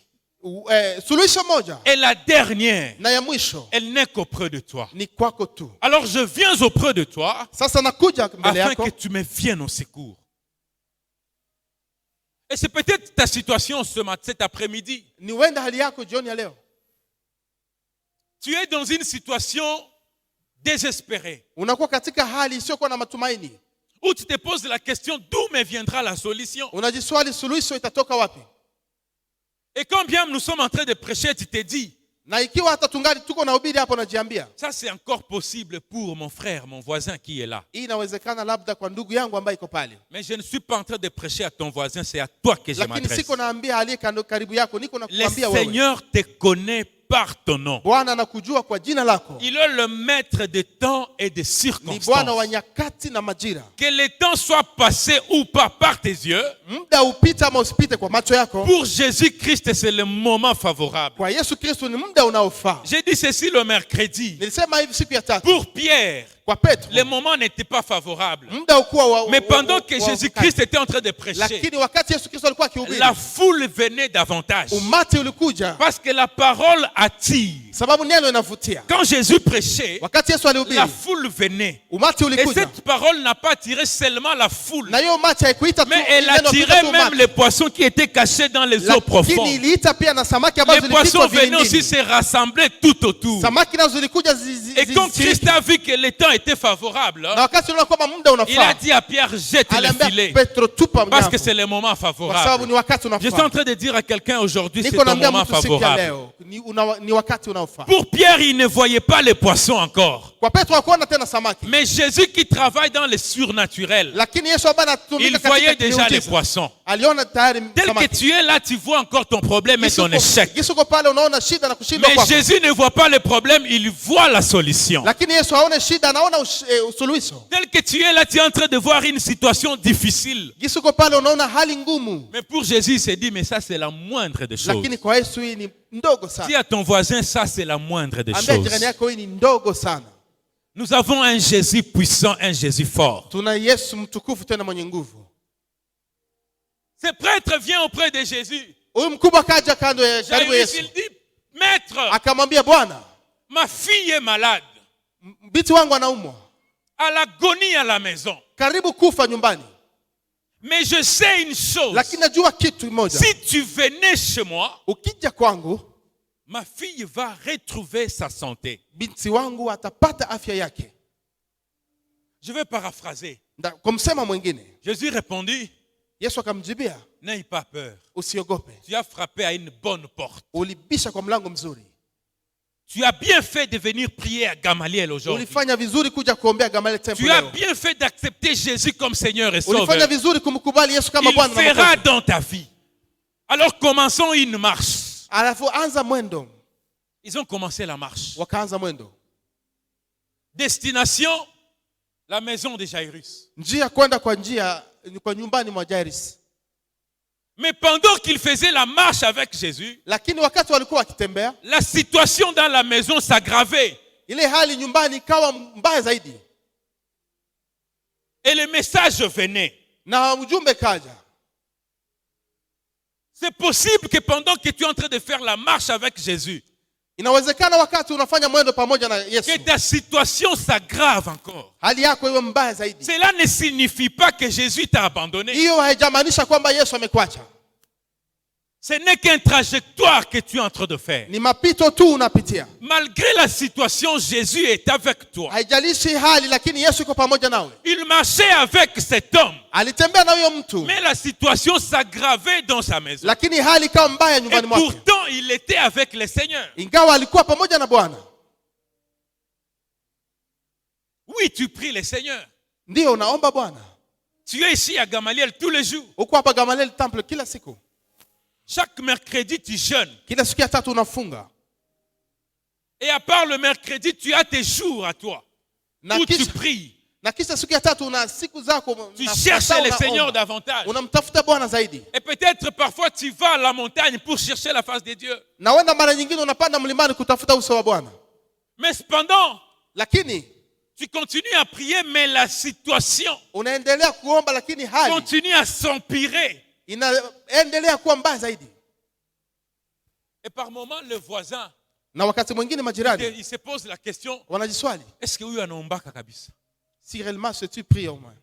suluhisho moja et la dernière, na ya mwisho elle n'est qu'auprès de toi. ni kwako tu. Alors je viens auprès de toi Sasa nakuja mbele afin yako que tu me viennes au secours. Et c'est peut-être ta situation cet après-midi. ni wenda hali yako jioni ya leo. Tu es dans une situation désespérée Unakuwa katika hali isiyokuwa na matumaini, où tu te poses la question d'où me viendra la solution. unajiswali suluhisho itatoka wapi. Et quand bien nous sommes en train de prêcher, tu te dis, Na ikiwa hata tungali tuko na ubiri hapo, najiambia ça c'est encore possible pour mon frère, mon voisin qui est là. hii inawezekana labda kwa ndugu yangu ambaye iko pale, Mais je ne suis pas en train de prêcher à ton voisin, c'est à toi que je lakini m'adresse. siko naambia aliye karibu yako, niko Le nakuambia wewe. Seigneur te connaît par ton nom. Bwana anakujua kwa jina lako, Il est le maître des temps et des ni Bwana wa circonstances. nyakati na majira. Que les temps soient passés ou pas par tes yeux, Muda upite ama usipite kwa macho yako, pour Jésus-Christ, c'est le moment favorable. kwa Yesu Kristo ni muda unaofaa. J'ai dit ceci le mercredi. Nilisema hivi siku ya tatu Pour Pierre, kwa Petro, le moment n'était pas favorable. muda ukuwa wa, Mais pendant que wa- Jésus-Christ était en train de prêcher, lakini wakati Yesu Kristo alikuwa akihubiri, la foule venait davantage. umati ulikuja Parce que la parole attire. sababu neno inavutia. Quand Jésus prêchait, Wakati Yesu alihubiri, la foule venait. umati Et ulikuja, cette parole n'a pas attiré seulement la foule, na hiyo umati haikuita tu mais elle neno kuita attirait tu même umati, les poissons qui étaient cachés dans les eaux lakini profondes. iliita pia na samaki ambazo Les poissons zilipitwa venaient aussi vilindini. se rassembler tout autour. Samaki nazo zilikuja Et quand Christ a vu que le temps était favorable, na wakati unaona kwamba muda il a unafaa, dit à Pierre, jette le aliambia filet. Petro, tupa Parce mnyavu, que c'est le moment kwa sababu favorable. ni wakati Je suis en unafaa. train de dire à quelqu'un aujourd'hui, c'est Niko ton naambia moment mtu siku ya favorable. leo ni wakati unaofaa. Pour Pierre, il ne voyait pas les poissons encore. Kwa Petro hakuona tena samaki, Mais Jésus qui travaille dans le surnaturel, lakini Yesu ambaye il anatumika voyait katika déjà les miujiza, poissons. aliona tayari Tel que samaki. tu es là, tu vois encore ton problème et ton échec. Gisuko pale unaona shida na kushindwa Mais kwako, Jésus ne voit pas le problème, il voit la solution. lakini Yesu haone shida, anaona usuluhisho. Tel que tu es là, tu es en train de voir une situation difficile. Gisuko pale unaona hali ngumu, Mais pour Jésus, il s'est dit, mais ça c'est la moindre des choses. lakini kwa Yesu hii ni ndogo Dis sana. à ton voisin, ça c'est la moindre des Ambia choses. jirani yako hii ni ndogo sana. Nous avons un Jésus puissant, un Jésus fort. Tuna Yesu mtukufu tena mwenye nguvu. Ce prêtre vient auprès de Jésus. Huyu mkubwa kaja kando ya karibu Jairus, Yesu, il dit, Maître, akamwambia, Bwana, ma fille est malade, binti wangu anaumwa, à l'agonie à la maison. karibu kufa nyumbani, Mais je sais une chose, lakini najua kitu moja, si tu venais chez moi, ukija kwangu ma fille va retrouver sa santé. binti wangu atapata afya yake. Je vais paraphraser. Kwa msema mwingine, Jésus répondit, Yesu akamjibia, n'aie pas peur. usiogope, Tu as frappé à une bonne porte. ulibisha kwa mlango mzuri, Tu as bien fait de venir prier à Gamaliel aujourd'hui. ulifanya vizuri kuja kuombea Gamaliel temple Tu as leo, bien fait d'accepter Jésus comme Seigneur et ulifanya Sauveur. vizuri kumkubali Yesu kama Il Bwana na fera Mwokozi. dans ta vie. Alors commençons une marche. Alafu anza mwendo, Ils ont commencé la marche. wakaanza mwendo, Destination, la maison de Jairus. njia kwenda kwa nyumbani mwa Jairus. Mais pendant qu'ils faisaient la marche avec Jésus, Lakini wakati walikuwa wakitembea, la situation dans la maison s'aggravait. ile hali nyumbani ikawa mbaya zaidi, Et le message venait. na ujumbe kaja. C'est possible que pendant que tu es en train de faire la marche avec Jésus, Inawezekana wakati unafanya mwendo pamoja na que Yesu, ta situation s'aggrave encore. hali yako iwe mbaya zaidi. Cela ne signifie pas que Jésus t'a abandonné. Hiyo haijamaanisha kwamba Yesu amekuacha. Ce n'est qu'une trajectoire que tu es en train de faire. Ni mapito tu unapitia. Malgré la situation, Jésus est avec toi. Haijalishi hali, lakini Yesu yuko pamoja nawe. Il marchait avec cet homme, Alitembea na huyo mtu, mais la situation s'aggravait dans sa maison. lakini hali ikawa mbaya Et nyumbani mwake. pourtant, il était avec le Seigneur. Ingawa alikuwa pamoja na Bwana. Oui, tu pries le Seigneur. Ndio unaomba Bwana. Tu es ici à Gamaliel tous les jours. Uko hapa Gamaliel Temple kila siku. Chaque mercredi, tu jeûnes. Kila siku ya tatu unafunga. Et à part le mercredi, tu as tes jours à toi Na où tu kisha, pries. na kisha siku ya tatu una siku zako. Tu na cherches saa le unaomba. Seigneur davantage. Unamtafuta Bwana zaidi. Et peut-être parfois tu vas à la montagne pour chercher la face de Dieu. Na wenda mara nyingine unapanda mlimani kutafuta uso wa Bwana. Mais cependant, Lakini tu continues à prier, mais la situation unaendelea kuomba, lakini hali continue à s'empirer. inaendelea kuwa mbaya zaidi. Et par moments, le voisin, Na wakati mwingine majirani il se pose la question, wanajiswali, est-ce que huyu anaombaka kabisa? si réellement tu pries au moins.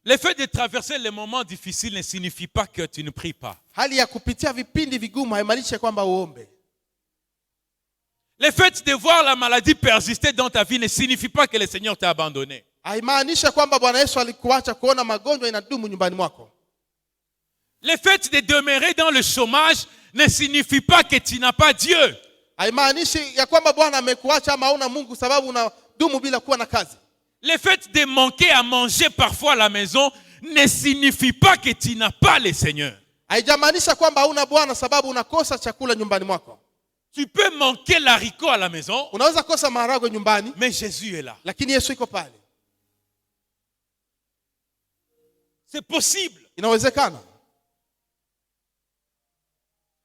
Le fait de traverser les moments difficiles ne signifie pas que tu ne pries pas. Hali ya kupitia vipindi vigumu haimaanishi kwamba uombe. Le fait de voir la maladie persister dans ta vie ne signifie pas que le Seigneur t'a abandonné. Haimaanisha kwamba Bwana Yesu alikuacha kuona magonjwa inadumu nyumbani mwako. Le fait de demeurer dans le chômage ne signifie pas que tu n'as pas Dieu. Haimaanishi ya kwamba Bwana amekuacha ama hauna Mungu sababu unadumu bila kuwa na kazi. Le fait de manquer à manger parfois à la maison ne signifie pas que tu n'as pas le Seigneur. Haijamaanisha kwamba hauna Bwana sababu unakosa chakula nyumbani mwako. Tu peux manquer l'haricot à la maison, Unaweza kosa maharagwe nyumbani, mais Jésus est là. lakini Yesu yuko pale. C'est possible. Inawezekana.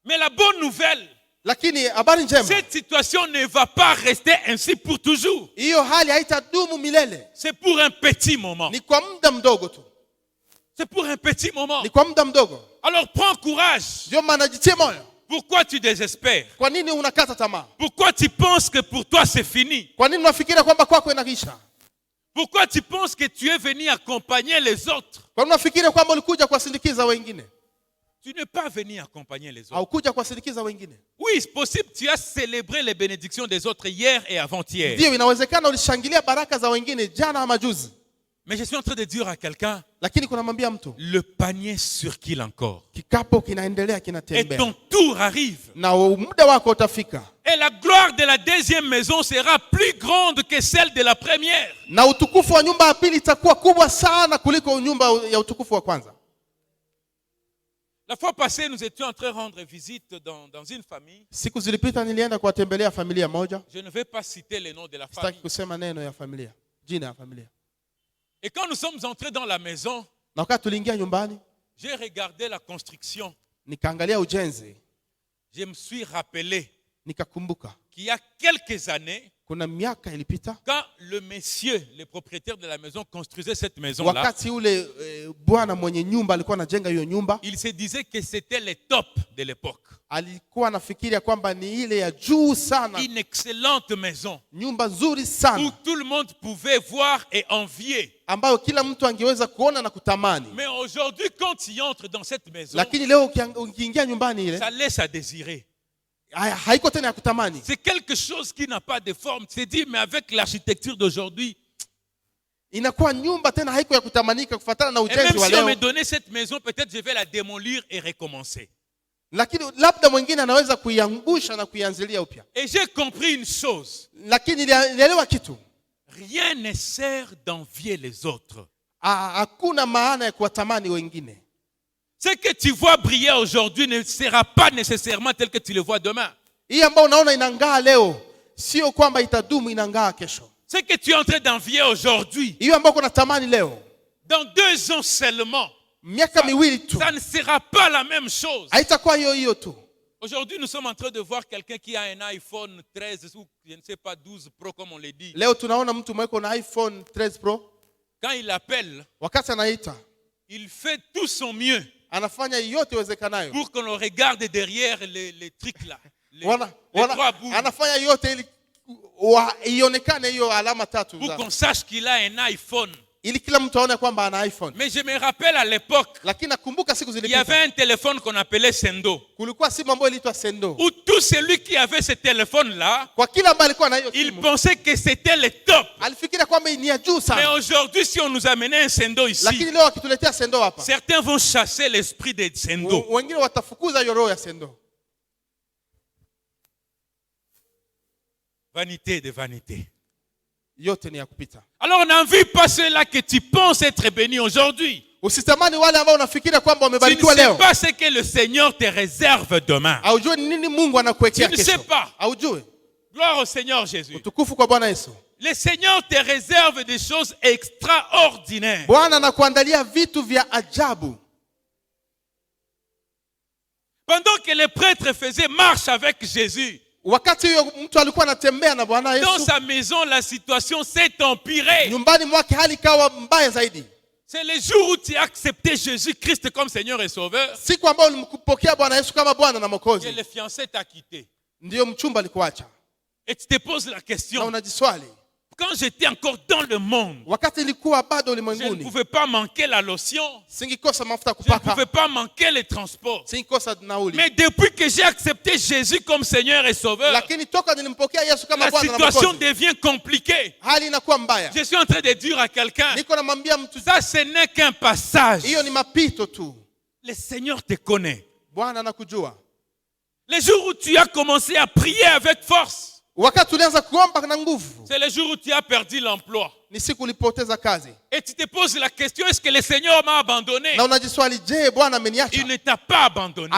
Mais la bonne nouvelle, Lakini habari njema, cette situation ne va pas rester ainsi pour toujours. hiyo hali haitadumu milele. C'est pour un petit moment. Ni kwa muda mdogo tu. C'est pour un petit moment. Ni kwa muda mdogo. Alors prends courage. Ndio maana jitie moyo. Pourquoi tu désespères? Kwa nini unakata tamaa? Pourquoi tu penses que pour toi c'est fini? Kwa nini unafikiria kwamba kwako inaisha? Pourquoi tu penses que tu es venu accompagner les autres? Kwa nini unafikiria kwamba ulikuja kuwasindikiza wengine? Tu n'es pas venu accompagner les autres. Haukuja kuwasindikiza wengine. Oui, c'est possible. Tu as célébré les bénédictions des autres hier et avant-hier. Ndio, inawezekana ulishangilia baraka za wengine jana ama juzi. Mais je suis en train de dire à quelqu'un, Lakini kunamwambia mtu, le panier circule encore. kikapo kinaendelea Et kinatembea. ton tour arrive. Na muda wako utafika. Et la gloire de la deuxième maison sera plus grande que celle de la première. Na utukufu wa nyumba ya pili itakuwa kubwa sana kuliko nyumba ya utukufu wa kwanza. La fois passée, nous étions en train de rendre visite dans une famille. Siku zilipita nilienda kuwatembelea familia moja. Je ne vais pas citer le nom de la Sitaki famille. kusema neno ya familia, jina ya familia. Et quand nous sommes entrés dans la maison, Na wakati tuliingia nyumbani, j'ai regardé la construction. nikaangalia ujenzi, Je me suis rappelé nikakumbuka qu'il y a quelques années, kuna miaka ilipita quand le monsieur, le propriétaire de la maison, construisait cette maison-là, wakati ule bwana mwenye nyumba alikuwa anajenga hiyo nyumba, il se disait que c'était le top de l'époque. alikuwa anafikiria kwamba ni ile ya juu sana, Une excellente maison nyumba nzuri où sana tout le monde pouvait voir et envier. ambayo kila mtu angeweza kuona na kutamani. Mais aujourd'hui, quand tu entres dans cette maison, Lakini leo ukiingia nyumbani ile ça laisse à désirer. haiko tena ya kutamani. C'est quelque chose qui n'a pas de forme. Tu te dis, mais avec l'architecture d'aujourd'hui, Inakuwa nyumba tena haiko ya kutamanika kufuatana na et même ujenzi wa si on me leo. donnait cette maison, peut-être je vais la démolir et recommencer. Lakini labda mwingine anaweza kuiangusha na kuianzilia upya. Et j'ai compris une chose. Lakini nilielewa kitu. Rien ne sert d'envier les autres. Hakuna maana ya kuwatamani wengine. Ce que tu vois briller aujourd'hui ne sera pas nécessairement tel que tu le vois demain. Hii ambayo unaona inang'aa leo sio kwamba itadumu inang'aa kesho. Ce que tu es en train d'envier aujourd'hui, Hiyo ambayo unatamani leo, dans 2 ans seulement, miaka miwili tu ça ne sera pas la même chose. haitakuwa hiyo hiyo tu. Aujourd'hui, nous sommes en train de voir quelqu'un qui a un iPhone 13 ou je ne sais pas 12 Pro comme on le dit. Leo tunaona mtu mweko na iPhone 13 Pro, Quand il appelle, wakati anaita il fait tout son mieux anafanya yote iwezekanayo pour qu'on le regarde derrière les trucs là. les trois bouts anafanya yote ili ionekane hiyo alama tatu pour qu'on sache qu'il a un iPhone. ili kila mtu aone kwamba ana iPhone. Mais je me rappelle à l'époque, Lakini nakumbuka siku il y zilipita avait un téléphone qu'on appelait Sendo. kulikuwa simu ambayo iliitwa Sendo. Où tout celui qui avait ce téléphone-là, Kwa kila ambaye alikuwa na hiyo il simu pensait que c'était le top. alifikiria kwamba ni ya juu Mais sana. aujourd'hui, si on nous amenait un Sendo ici, Lakini leo akituletea Sendo hapa, certains vont chasser l'esprit de Sendo. wengine watafukuza hiyo roho ya Sendo. Vanité de vanité. Yote ni ya kupita. Alors n'envie pas ceux-là que tu penses être bénis aujourd'hui. Usitamani wale ambao unafikiria kwamba Tu ne wamebarikiwa sais leo. pas ce que le Seigneur te réserve demain. Haujui ni nini Mungu anakuwekea Tu ne sais kesho. pas. Haujui. Gloire au Seigneur Jésus. Utukufu kwa Bwana Yesu. Le Seigneur te réserve des choses extraordinaires. Bwana anakuandalia vitu vya ajabu. Pendant que les prêtres faisaient marche avec Jésus, Wakati huyo mtu alikuwa anatembea na Bwana dans Yesu, sa maison, la situation s'est empirée. nyumbani mwake hali ikawa mbaya zaidi. C'est le jour où tu as accepté Jésus-Christ comme Seigneur et Sauveur Siku ambayo ulimpokea Bwana Yesu kama Bwana na que Mwokozi, le fiancé t'a quitté. ndiyo mchumba alikuacha. Et tu te poses la Na question, unajiswali, quand j'étais encore dans le monde, wakati ilikuwa bado je ne ulimwenguni, pouvais pas manquer la lotion, singikosa mafuta je ne kupaka, pouvais pas manquer les transports. singikosa nauli. Mais depuis que j'ai accepté Jésus comme Seigneur et Sauveur, Lakini toka nilimpokea Yesu kama la Bwana na situation Mwokozi, devient compliquée. hali inakuwa mbaya. Je suis en train de dire à quelqu'un, Niko namwambia mtu, ça ce n'est qu'un passage. hiyo ni mapito tu. Le Seigneur te connaît. Bwana anakujua. Le jour où tu as commencé à prier avec force, Wakati ulianza kuomba na nguvu, c'est le jour où tu as perdu l'emploi. ni siku ulipoteza kazi. Et tu te poses la question, est-ce que le Seigneur m'a abandonné? Na unajiswali, je, Bwana Il ameniacha? ne t'a pas abandonné.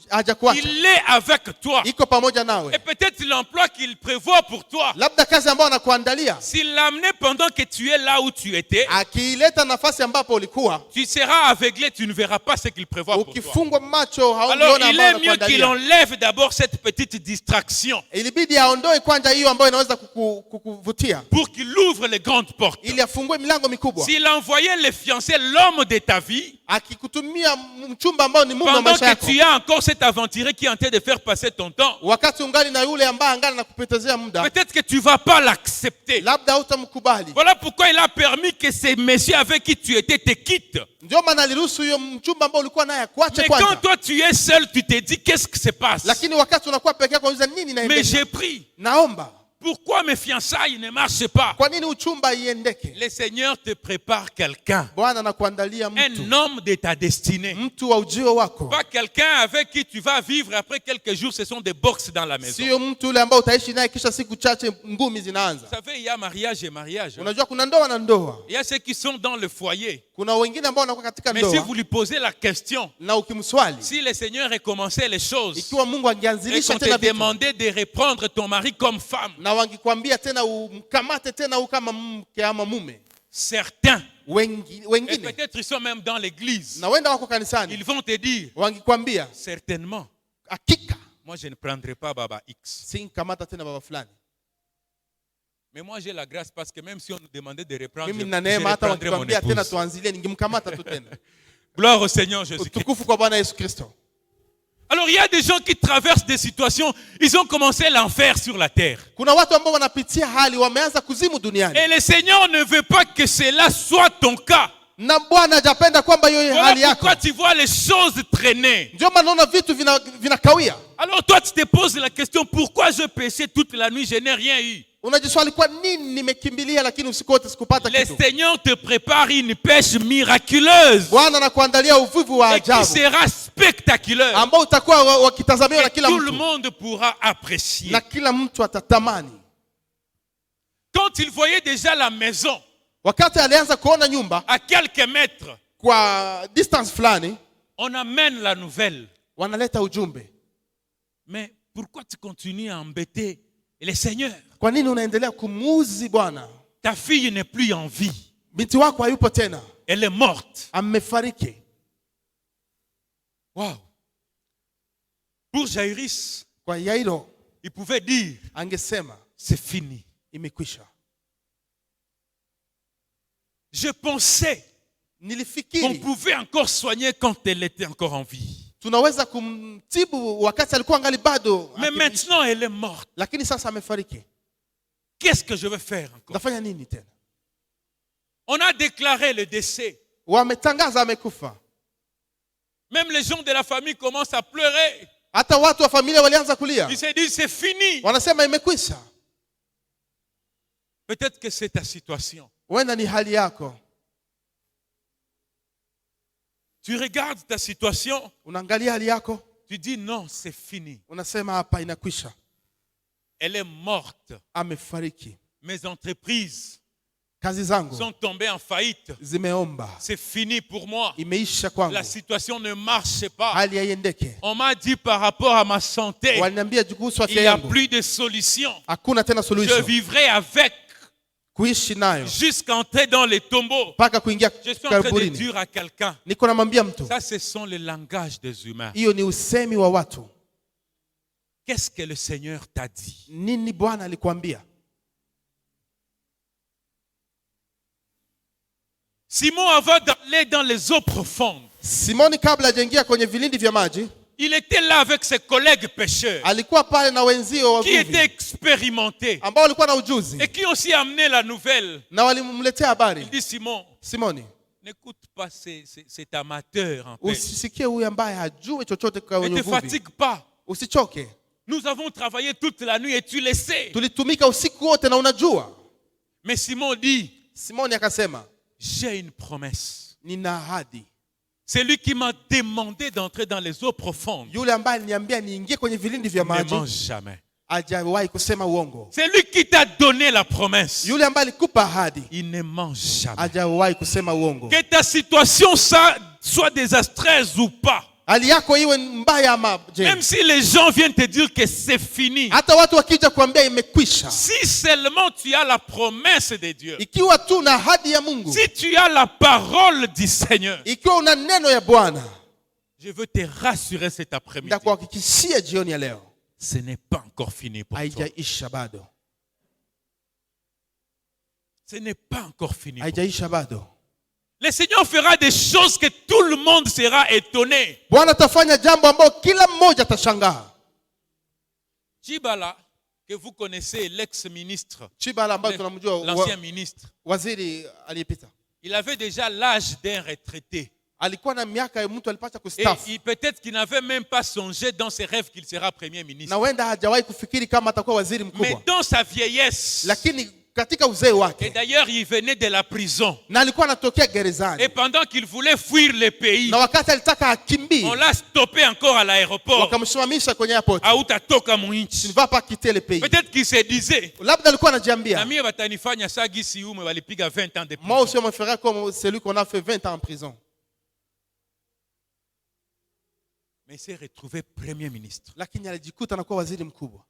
Hajakuacha. Il est avec toi. Iko pamoja nawe. Et peut-être l'emploi qu'il prévoit pour toi, Labda kazi ambayo anakuandalia, s'il l'a amené pendant que tu es là où tu étais, akiileta nafasi ambapo ulikuwa, tu seras aveuglé, tu ne verras pas ce qu'il prévoit pour toi. ukifungwa macho Alors hauoni il ambayo est mieux qu'il anakuandalia. enlève d'abord cette petite distraction Ilibidi aondoe kwanza hiyo ambayo inaweza kukuvutia, pour qu'il ouvre les grandes portes. ili afungue milango mikubwa. S'il envoyait le fiancé, l'homme de ta vie, Akikutumia mchumba ambao ni mume wa pendant maisha que yako, tu as encore cet aventurier qui est en train de faire passer ton temps, wakati ungali na yule ambaye angali na kupotezea muda, peut-être que tu ne vas pas l'accepter. labda hutamkubali. Voilà pourquoi il a permis que ces messieurs avec qui tu étais te quittent. Ndio maana aliruhusu huyo mchumba ambao ulikuwa naye akuache Mais quand kwanza. toi tu es seul, tu te dis qu'est-ce qui se passe? Lakini wakati unakuwa peke yako unauliza nini Mais naendelea? j'ai pris. Naomba. Pourquoi mes fiançailles ne marchent pas? Kwa nini uchumba iendeke? Le Seigneur te prépare quelqu'un, Bwana anakuandalia mtu, un homme de ta destinée. mtu wa ujio wako. Pas quelqu'un avec qui tu vas vivre après quelques jours, ce sont des boxes dans la maison. Sio mtu yule ambao utaishi naye kisha siku chache ngumi zinaanza. Vous savez, il y a mariage et mariage. Unajua kuna ndoa na ndoa. Il y a ceux qui sont dans le foyer. Kuna wengine ambao wanakuwa katika Mais si ndoa vous lui posez la question, na ukimswali, si le Seigneur recommençait les choses, ikiwa Mungu et angeanzilisha qu'on te tena vitu demandait de reprendre ton mari comme femme, na wangekwambia tena umkamate tena kama mke ama mume, certains, et wengine peut-être ils sont même dans l'église, na wenda wako kanisani, ils vont te dire, wangekwambia certainement, hakika moi je ne prendrai pas Baba X. sinkamata tena baba fulani. Mais moi j'ai la grâce parce que même si on nous demandait de reprendre, Mimi je na neema, hata reprendrai mon wakikwambia tena épouse. tuanzilie, ningemkamata tu tena. Gloire au Seigneur Jésus-Christ. Utukufu kwa Bwana Yesu Kristo. Alors il y a des gens qui traversent des situations, ils ont commencé l'enfer sur la terre. Kuna watu ambao wanapitia hali wameanza kuzimu duniani, Et le Seigneur ne veut pas que cela soit ton cas. na Bwana hajapenda kwamba hiyo hali Voilà yako. pourquoi tu vois les choses traîner. Ndio maana unaona vitu vinakawia. Alors toi tu te poses la question, pourquoi je péchais toute la nuit, je n'ai rien eu. Unajiswali, kwa nini nimekimbilia lakini usiku wote sikupata Le kitu? Seigneur te prépare une pêche miraculeuse Bwana anakuandalia uvuvi wa et qui ajabu sera spectaculaire. ambao utakuwa wakitazamiwa na Et kila tout le mtu, monde pourra apprécier. na kila mtu atatamani. Quand il voyait déjà la maison Wakati alianza kuona nyumba à quelques mètres, kwa distance fulani, on amène la nouvelle. wanaleta ujumbe. Mais pourquoi tu continues à embêter le Seigneur? Kwa nini unaendelea kumuuzi Bwana? Ta fille n'est plus en vie. Binti wako hayupo tena, Elle est morte. amefariki. Wow. Pour Jairus, Kwa Yairo il pouvait dire, angesema c'est fini. imekwisha. Je pensais qu'on Nilifikiri pouvait encore soigner quand elle était encore en vie. tunaweza kumtibu wakati alikuwa angali bado. Mais maintenant, elle est morte. Lakini sasa amefariki. Qu'est-ce que je vais faire encore? Utafanya nini tena? On a déclaré le décès. Wametangaza amekufa. Même les gens de la famille commencent à pleurer. Hata watu wa familia walianza kulia. Ils se disent c'est fini. Wanasema imekwisha. Peut-être que c'est ta situation. Wenda ni hali yako. Tu regardes ta situation. Unaangalia hali yako. Tu dis non, c'est fini. Unasema hapa inakwisha. Elle est morte. Amefariki. Mes entreprises Kazi zangu sont tombées en faillite. zimeomba. C'est fini pour moi. Imeisha kwangu. La situation ne marche pas. Hali haiendeke. On m'a dit par rapport à ma santé, Waliniambia kuhusu il afya n'y a yangu. plus de solution. Hakuna tena Je suluhisho. vivrai avec Kuishi nayo jusqu'entrer dans les tombeaux. mpaka kuingia Je suis en train de kaburini. dire à quelqu'un, Niko namwambia mtu. ça ce sont les langages des humains. Hiyo ni usemi wa watu. Qu'est-ce que le Seigneur t'a dit? Nini Bwana alikwambia? Simon, avant d'aller dans les eaux profondes, Simoni kabla hajaingia kwenye vilindi vya maji, il était là avec ses collègues pêcheurs alikuwa pale na wenzio qui étaient wavuvi expérimentés ambao walikuwa na ujuzi et qui ont aussi amené la nouvelle. na walimletea habari. Il dit, Simon, Simoni, n'écoute pas cet amateur en paix. usisikie huyu ambaye hajui chochote kwa Ne te uvuvi. fatigue pas. Usichoke. Nous avons travaillé toute la nuit et tu le sais. Tulitumika usiku wote na unajua. Mais Simon dit, Simoni akasema, j'ai une promesse. nina ahadi. C'est lui qui m'a demandé d'entrer dans les eaux profondes. Yule ambaye aliniambia niingie kwenye vilindi vya Ne maji mange jamais. hajawahi kusema uongo. C'est lui qui t'a donné la promesse. Yule ambaye alikupa ahadi Il ne mange jamais. hajawahi kusema uongo. Que ta situation soit désastreuse ou pas. Hali yako iwe mbaya ama je, Même si les gens viennent te dire que c'est fini. hata watu wakija kuambia imekwisha, Si seulement tu as la promesse de Dieu. ikiwa tu na ahadi ya Mungu, Si tu as la parole du Seigneur. ikiwa una neno ya Bwana, Je veux te rassurer cet après-midi. nitakuhakikishia jioni ya leo Ce n'est pas encore fini pour toi. haijaisha bado. Ce n'est pas encore fini. Haijaisha bado. Le Seigneur fera des choses que tout le monde sera étonné. Bwana atafanya jambo ambalo kila mmoja atashangaa. Chibala, que vous connaissez, l'ex-ministre, Chibala ambaye tunamjua l'ancien ministre, waziri aliyepita, il avait déjà l'âge d'un retraité. alikuwa na miaka ya mtu alipata Et kustaafu, peut-être qu'il n'avait même pas songé dans ses rêves qu'il sera premier ministre. na wenda hajawahi kufikiri kama atakuwa waziri Mais mkubwa, dans sa vieillesse, lakini katika uzee et wake, d'ailleurs il venait de la prison, na alikuwa anatokea gerezani, et pendant qu'il voulait fuir le pays, na wakati alitaka akimbie, on l'a stoppé encore à l'aéroport. wakamsimamisha kwenye airport. Hautatoka Tu muinchi. ne vas pas quitter le pays. Peut-être qu'il se disait, Labda alikuwa na anajiambia, mie watanifanya saa gisi ume walipiga 20 ans de moi prison. aussi on me ferait comme celui qu'on a fait 20 ans en prison. Mais il s'est retrouvé premier ministre. Lakini alijikuta anakuwa waziri mkubwa.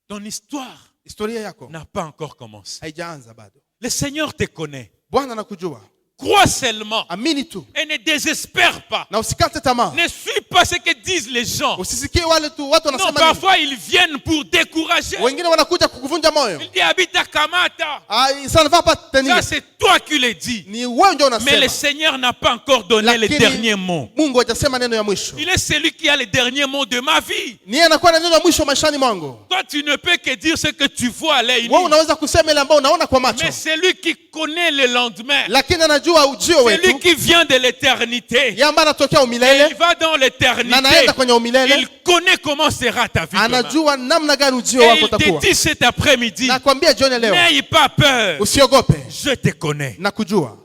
Ton histoire Historia yako n'a pas encore commencé. haijaanza bado. Le Seigneur te connaît. Bwana anakujua. Crois seulement Amini tu et ne désespère pas. na usikate tamaa. Ne suis pas ce que disent les gens. Usisikie wale tu watu Non, wanasema nini. parfois ils viennent pour décourager. Wengine wanakuja kukuvunja moyo. Il dit habita kamata. Ça ne va pas Ça tenir. c'est toi qui le dis. Ni wewe ndio Mais le unasema. Seigneur n'a pas encore donné le Lakini dernier mot. Mungu hajasema neno ya mwisho. Il est celui qui a le dernier mot de ma vie. Ni yeye anakuwa na neno ya mwisho maishani mwangu. Toi tu ne peux que dire ce que tu vois à l'œil nu. Wewe unaweza kusema ile ambayo unaona kwa macho. Mais c'est lui qui connaît le lendemain. Lakini anajua ujio C'est wetu. lui qui vient de l'éternité. Yeye ambaye anatokea Et umilele il va dans na l'éternité. anaenda kwenye umilele. Il connaît comment sera ta vie demain. Anajua namna gani ujio Et wako il te utakuwa. dit cet après-midi, Nakwambia jioni leo, n'aie pas peur, usiogope. je te connais. Nakujua.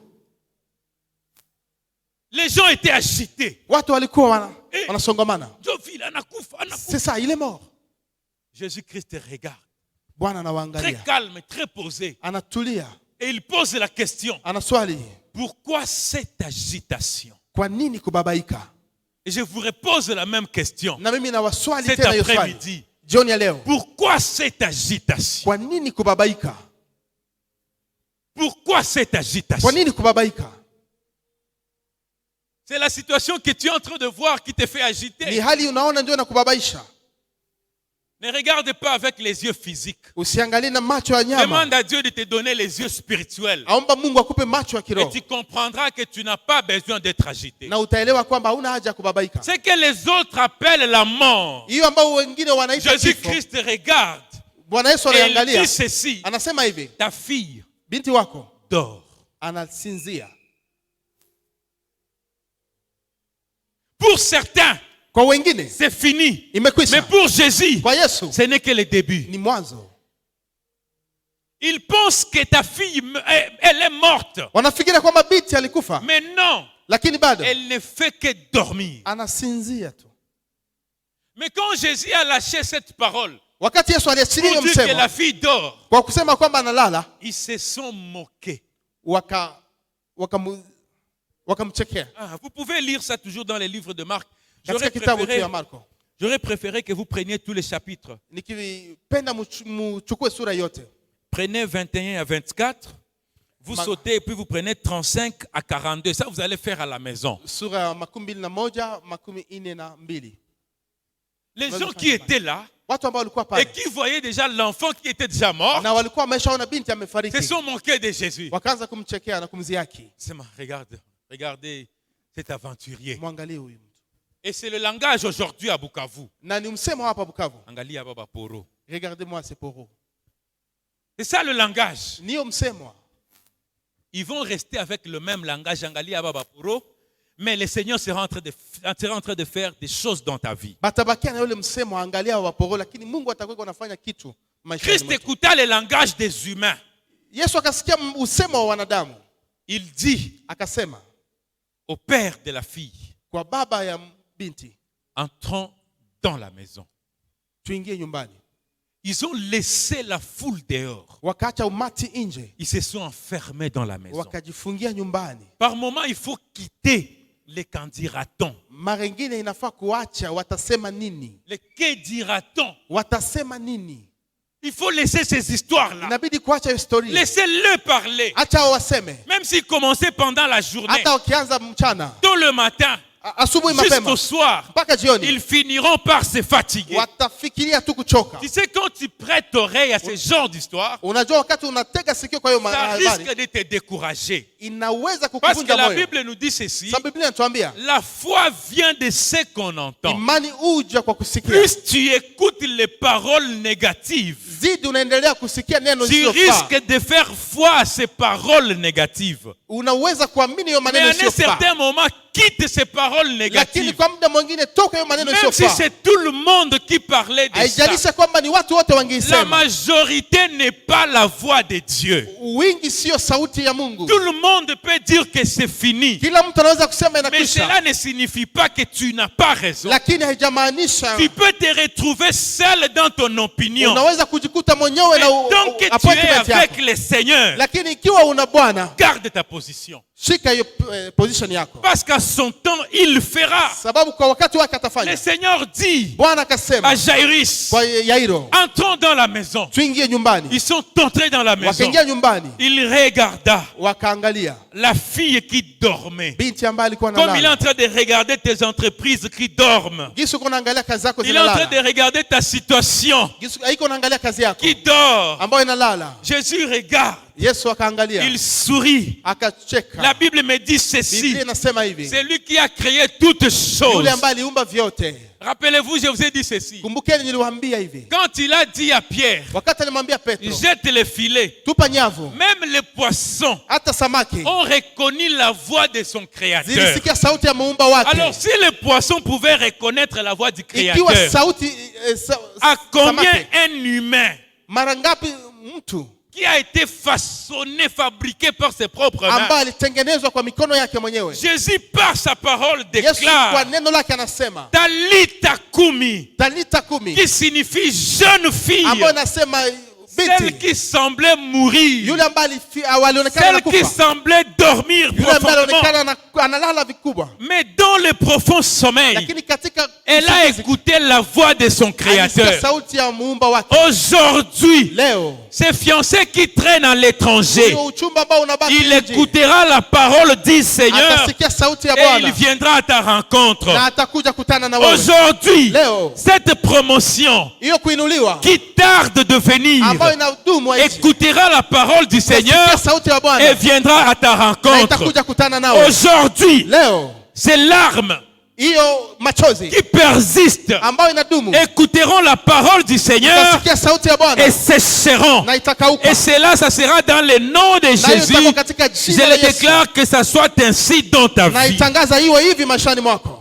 Les gens étaient agités. Watu walikuwa wanasongamana. Jovile anakufa, anakufa. C'est ça, il est mort. Jésus-Christ te regarde, Bwana très anawaangalia. calme, très posé. Anatulia. Et il pose la question, Anaswali, pourquoi cette agitation? kwa nini kubabaika? Et je vous repose la même question Na mimi nawaswali cet tena hiyo swali. après-midi. Jioni ya leo. Pourquoi cette agitation? Kwa nini kubabaika? Pourquoi cette Kwa agitation? nini kubabaika? C'est la situation que tu es en train de voir qui te fait Ni agiter. hali unaona ndio inakubabaisha. Ne regarde pas avec les yeux physiques. Usiangalie na macho ya nyama. Demande à Dieu de te donner les yeux spirituels. Aomba Mungu akupe macho ya Et kiroho. tu comprendras que tu n'as pas besoin d'être agité. Na utaelewa kwamba huna haja ya kubabaika. Ce que les autres appellent la mort, Hiyo ambao wengine wanaita kifo. Jésus-Christ regarde. Bwana Yesu Et il anaangalia. dit ceci. Anasema hivi, Ta fille binti wako dort. anasinzia. Pour certains, Kwa wengine c'est fini. Mais imekwisha. pour Jésus, Kwa Yesu ce n'est que le début. ni mwanzo. Il pense que ta fille, elle est morte. Wanafikiria kwamba binti alikufa, Mais non, lakini bado elle ne fait que dormir. anasinzia tu. Mais quand Jésus a lâché cette parole, Wakati Yesu aliachilia pour hiyo dire que la msemo fille dort, kwa kusema kwamba analala, ils se sont moqués. wakamchekea. Vous pouvez lire ça toujours dans les livres de Marc. Katika kitabu cha Marko. J'aurais préféré que vous preniez tous les chapitres. Nikipenda mchukue sura yote. Prenez 21 à 24. Vous sautez et puis vous prenez 35 à 42. Ça, vous allez faire à la maison. Sura 21, 42. Les gens qui étaient là Watu ambao walikuwa et pale qui voyaient déjà l'enfant qui était déjà mort na walikuwa wameshaona binti se amefariki, sont moqués de Jésus. wakaanza kumchekea na kumziaki. Sema, regardez cet aventurier. Mwangalie huyu mtu. Et c'est le langage aujourd'hui à Bukavu. Na ni msemo hapa Bukavu. Angalia baba poro. Regardez-moi ces poros. C'est ça le langage. Niyo msemo. Ils vont rester avec le même langage, Angalia baba poro, mais le Seigneur sera en train de faire des choses dans ta vie. Batabakia na yule msemo angalia waporo, lakini Mungu atakuwa anafanya kitu maishani Christ mwetu. écouta le langage des humains. Yesu akasikia usemo wa wanadamu. Il dit Akasema au père de la fille, kwa baba ya binti, entrons dans la maison. tuingie nyumbani. Ils ont laissé la foule dehors. Wakaacha umati nje. Ils se sont enfermés dans la maison. Wakajifungia nyumbani. Par moment, il faut quitter les qu'en dira-t-on. Mara nyingine inafaa kuacha watasema nini? Les que dira-t-on. Watasema nini? Il faut laisser ces histoires-là. Inabidi kuacha historia. Laissez-le parler. Acha waseme. Même s'ils commençaient pendant la journée, Hata wakianza mchana, tôt le matin, asubuhi mapema, jusqu'au soir, mpaka jioni, ils finiront par se fatiguer. watafikiria tu kuchoka. Tu sais, quand tu prêtes oreille à ce genre d'histoire, Unajua wakati unatega sikio kwa hiyo ça habari, risque de te décourager. inaweza Parce que kukuvunja la moyo. Bible nous dit ceci, Sababu Biblia inatuambia la foi vient de ce qu'on entend. imani huja kwa kusikia. Plus tu écoutes les paroles négatives, Zidi unaendelea kusikia neno tu lisilo risques de faire foi à ces paroles négatives. unaweza kuamini hiyo Mais maneno à un isiyofaa. certain moment, quitte ces paroles Lakini négatives. kwa muda mwingine toka hiyo maneno Même si isiyofaa. c'est tout le monde qui parlait de ça, Haijalisha kwamba ni watu wote la wangeisema. majorité n'est pas la voix de Dieu. Wingi sio sauti ya Mungu. Tout le monde peut dire que c'est fini. Kila mtu anaweza kusema Mais cela inakwisha. ne signifie pas que tu n'as pas raison. Lakini haijamaanisha Tu peux te retrouver seul dans ton opinion. unaweza kujikuta mwenyewe Mais na tant que tu es appointment avec yako. le Seigneur, Lakini ikiwa una Bwana, garde ta position. shika hiyo position yako. Parce qu'à son temps, il le fera. Sababu kwa wakati wake Le atafanya. Seigneur dit Bwana à akasema Jairus, kwa Yairo, entrons dans la maison. tuingie nyumbani. Ils sont entrés dans la maison. Wakaingia nyumbani, Il regarda wakaangalia la fille qui dormait. binti ambaye alikuwa Comme il est analala. en train de regarder tes entreprises qui dorment. Gisi uko unaangalia kazi zako Il est en train zinalala. de regarder ta situation Gisi haiko unaangalia kazi yako qui dort. ambayo inalala. Jésus regarde. Yesu akaangalia, Il sourit. akacheka. La Bible me dit Biblia ceci. inasema hivi, C'est lui qui a créé toutes choses. yule ambaye aliumba vyote. Rappelez-vous, je vous ai dit ceci. Kumbukeni niliwaambia hivi, Quand il a dit à Pierre, wakati alimwambia Petro, jette le filet, tupa nyavu, même les poissons hata samaki ont reconnu la voix de son créateur. zilisikia sauti ya muumba wake. Alors, si les poissons pouvaient reconnaître la voix du Ikiwa créateur, sauti à combien samaki, un humain mara ngapi mtu qui a été façonné, fabriqué par ses propres mains, ambaye alitengenezwa kwa mikono yake mwenyewe. Jésus, par sa parole, Yesu kwa déclare neno lake anasema Talita Kumi, talita kumi, qui signifie jeune fille. ambayo inasema Celle qui semblait mourir. yule ambaye alionekana Celle qui anakufa, semblait dormir yule ambaye profondément. alionekana analala vikubwa, Mais dans le profond sommeil, lakini katika elle a écouté la voix de son alisikia Créateur. sauti ya muumba wake. Aujourd'hui, Leo ces fiancés qui traînent à l'étranger, huyo uchumba ambao unabaki il nje, écoutera la parole du Seigneur atasikia sauti ya et il Bwana viendra à ta rencontre. na atakuja kutana na wewe. Aujourd'hui, Leo cette promotion hiyo kuinuliwa qui tarde de venir ambayo inadumu haiji, écoutera la parole du Seigneur atasikia sauti ya et Bwana viendra à ta na rencontre. itakuja kutana nawe. Aujourd'hui, Leo ces larmes hiyo machozi qui persistent ambayo inadumu écouteront la parole du Seigneur itasikia sauti ya Bwana et sécheront. na itakauka. Et cela, ça sera dans le nom de Na hiyo Jésus. itakuwa katika Je jina la le Yesu. déclare que ça soit ainsi dans ta Na vie. itangaza hiyo hivi maishani mwako.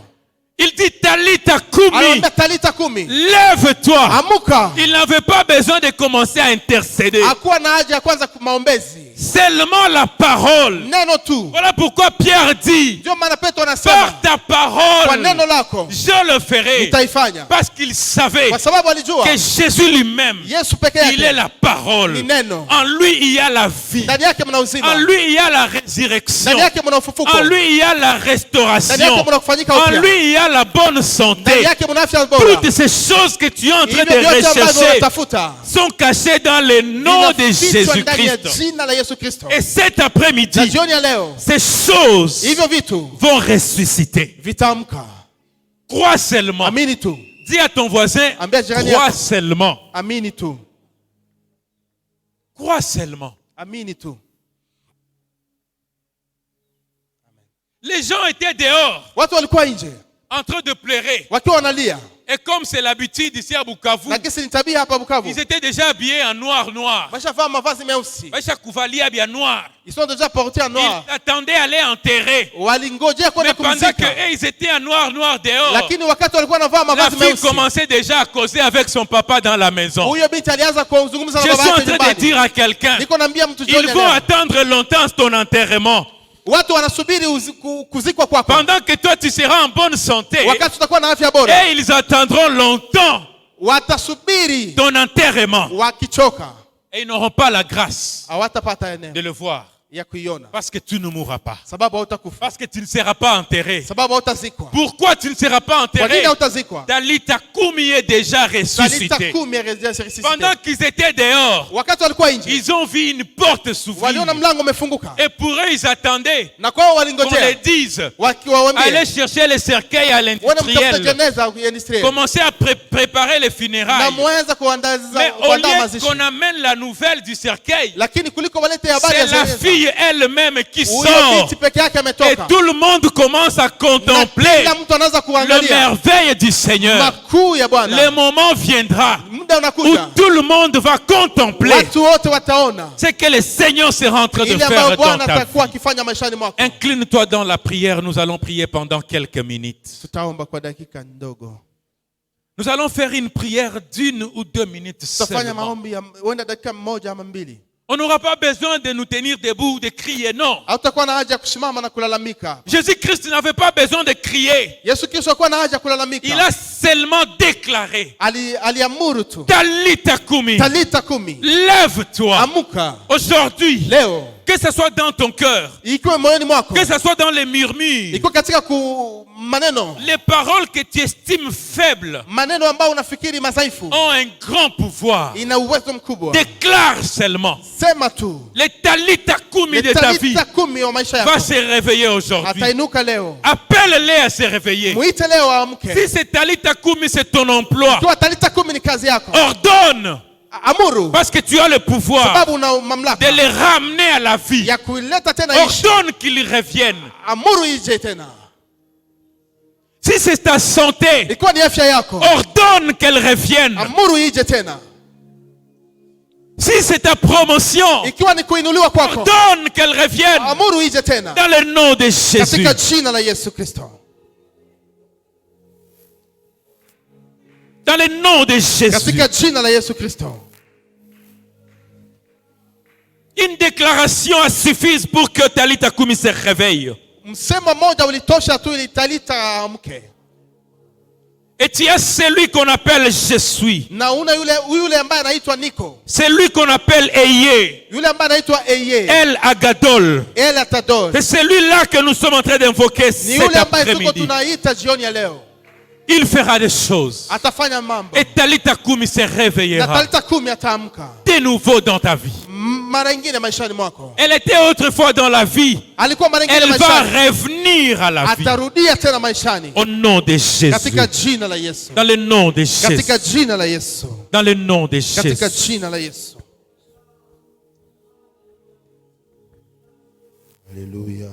Il dit Talita Kumi, Anaambia Talita kumi, lève-toi. amuka. Il n'avait pas besoin de commencer à intercéder. Hakuwa na haja ya kwanza maombezi, Seulement la parole. neno tu. Voilà pourquoi Pierre dit, Ndio maana Petro anasema par ta kwa parole, neno lako je le ferai. nitaifanya, Parce qu'il savait kwa sababu alijua que Jésus lui-même, Yesu peke il est yake la parole. ni neno. En lui, il y a la vie. Ndani yake mna En uzima, lui, il y a la résurrection. ndani yake mna ufufuko, En lui, il y a la ndani yake restauration. mna kufanyika En upya, lui, il y a la bonne ndani santé. yake mna afya bora. Toutes ces choses que tu es en train Hivyo de vyote ambavyo rechercher unatafuta sont cachées dans le nom de vinafichwa ndani ya Jésus-Christ. jina la Yesu Kristo. Et cet Na après-midi, jioni ya leo ces choses hivyo vitu vont ressusciter. vitaamka. Crois seulement. Amini tu, Dis à ton voisin, ambia jirani crois yako, seulement. amini tu, Crois seulement. amini tu. Les gens étaient dehors Watu walikuwa nje en train de pleurer. wakiwa wanalia, Et comme c'est l'habitude ici à Bukavu, na kisi ni tabia hapa Bukavu, ils étaient déjà habillés en noir. washavaa mavazi meusi, Baisha kuvalia bien noir. ils sont déjà portés en noir, Ils attendaient à aller enterrer. walingojea kwenda Mais pendant kumzika, que ils étaient en noir dehors, lakini wakati walikuwa wanavaa la mavazi fille meusi, commençait déjà à causer avec son papa dans la maison. huyo binti alianza kuzungumza Je na suis baba en yake train de nyumbani. dire à quelqu'un, Niko naambia mtu ils jioni vont leo, attendre longtemps ton enterrement. watu wanasubiri kuzikwa kwako, Pendant que toi tu seras en bonne santé, wakati utakuwa na afya bora, et ils attendront longtemps watasubiri ton enterrement. wakichoka, Et ils n'auront pas la grâce hawatapata eneo de le voir. ya kuiona, Parce que tu ne mourras pas. sababu hautakufa, Parce que tu ne seras pas enterré. sababu hautazikwa. Pourquoi tu ne seras pas Kwa enterré? nini hautazikwa? Talita Kumi est déjà Talita ressuscité. kumi ressuscité. Pendant qu'ils étaient dehors, Wakati walikuwa nje, ils ont vu une porte s'ouvrir. waliona mlango umefunguka, Et pour eux, ils attendaient na kwao qu'on les walingojea dise, wakiwaambia allez chercher les cercueils à wana mtafuta l'industriel. jeneza industriel, Commencez à préparer les na funérailles. mwanza Mais kuandaa au lieu mazishi, qu'on amène la nouvelle du cercueil, lakini kuliko walete habari ya c'est la jeneza, fille elle-même qui huyo sort. binti peke yake Et ametoka, tout le monde commence à na contempler kila mtu anaanza le kuangalia merveille du Seigneur. makuu ya Le Bwana. moment viendra Muda où unakuja, tout le monde va contempler watu wote wataona ce que le Seigneur sera en train de ile faire ambayo dans Bwana ta atakuwa vie. akifanya maishani mwako. Incline-toi dans la prière. Nous allons prier pendant quelques minutes. Tutaomba kwa dakika ndogo, Nous allons faire une prière d'1 ou 2 minutes tutafanya seulement. maombi ya huenda dakika moja ama mbili. On n'aura pas besoin de nous tenir debout, de crier, non. Hautakuwa na haja ya kusimama na kulalamika. Jésus-Christ n'avait pas besoin de crier. Yesu Kristo hakuwa na haja ya Il a kulalamika, seulement déclaré, aliamuru tu, Talita Kumi, Talita kumi, lève-toi. amuka Aujourd'hui, leo, que ce soit dans ton cœur, ikiwe moyoni mwako, que ce soit dans les murmures, ikiwe katika maneno les paroles que tu estimes faibles maneno ambayo unafikiri madhaifu, ont un grand pouvoir. ina uwezo mkubwa. Déclare seulement. Sema tu, Le Talita Kumi de ta vie Talita kumi wa maisha va yako se réveiller aujourd'hui. atainuka leo. Appelle-les à se réveiller. Muite leo amke. Si c'est Talita Kumi, c'est ton emploi. Kwa Talita kumi ni kazi yako, Ordonne, amuru, parce que tu as le pouvoir sababu una de mamlaka les ramener à la vie. ya kuileta tena ishi. Ordonne qu'ils reviennent. Amuru ije tena. Si c'est ta santé, Ikiwa ni afya yako, ordonne qu'elle revienne. amuru ije tena. Si c'est ta promotion, Ikiwa ni kuinuliwa kwako, ordonne qu'elle revienne. amuru ije tena Dans le nom de Jésus. katika jina la Yesu Kristo. Dans le nom de Jésus. Katika jina la Yesu Kristo. Une déclaration suffise pour que Talita Kumi se réveille. Msemo mmoja ulitosha tu ili Talita amke. Et tu as celui qu'on appelle Je suis. na una yule ambaye anaitwa Niko, C'est lui qu'on appelle Eye. yule ambaye anaitwa Eye, El Agadol. El Atadol. C'est celui-là que nous sommes en train d'invoquer Ni cet yule ambaye tuko après-midi. tunaita jioni ya leo. Il fera des choses. Atafanya mambo. Et Talita Kumi se Na réveillera Talita Kumi ataamka de nouveau dans ta vie. mara nyingine maishani mwako. Elle était autrefois dans la vie. Alikuwa mara nyingine Elle va maishani, revenir à la vie. atarudia tena maishani Au nom de Jésus. katika jina la Yesu, Dans le nom de katika Jésus. jina la Yesu, Dans le nom de katika Jésus. jina la Yesu. Haleluya.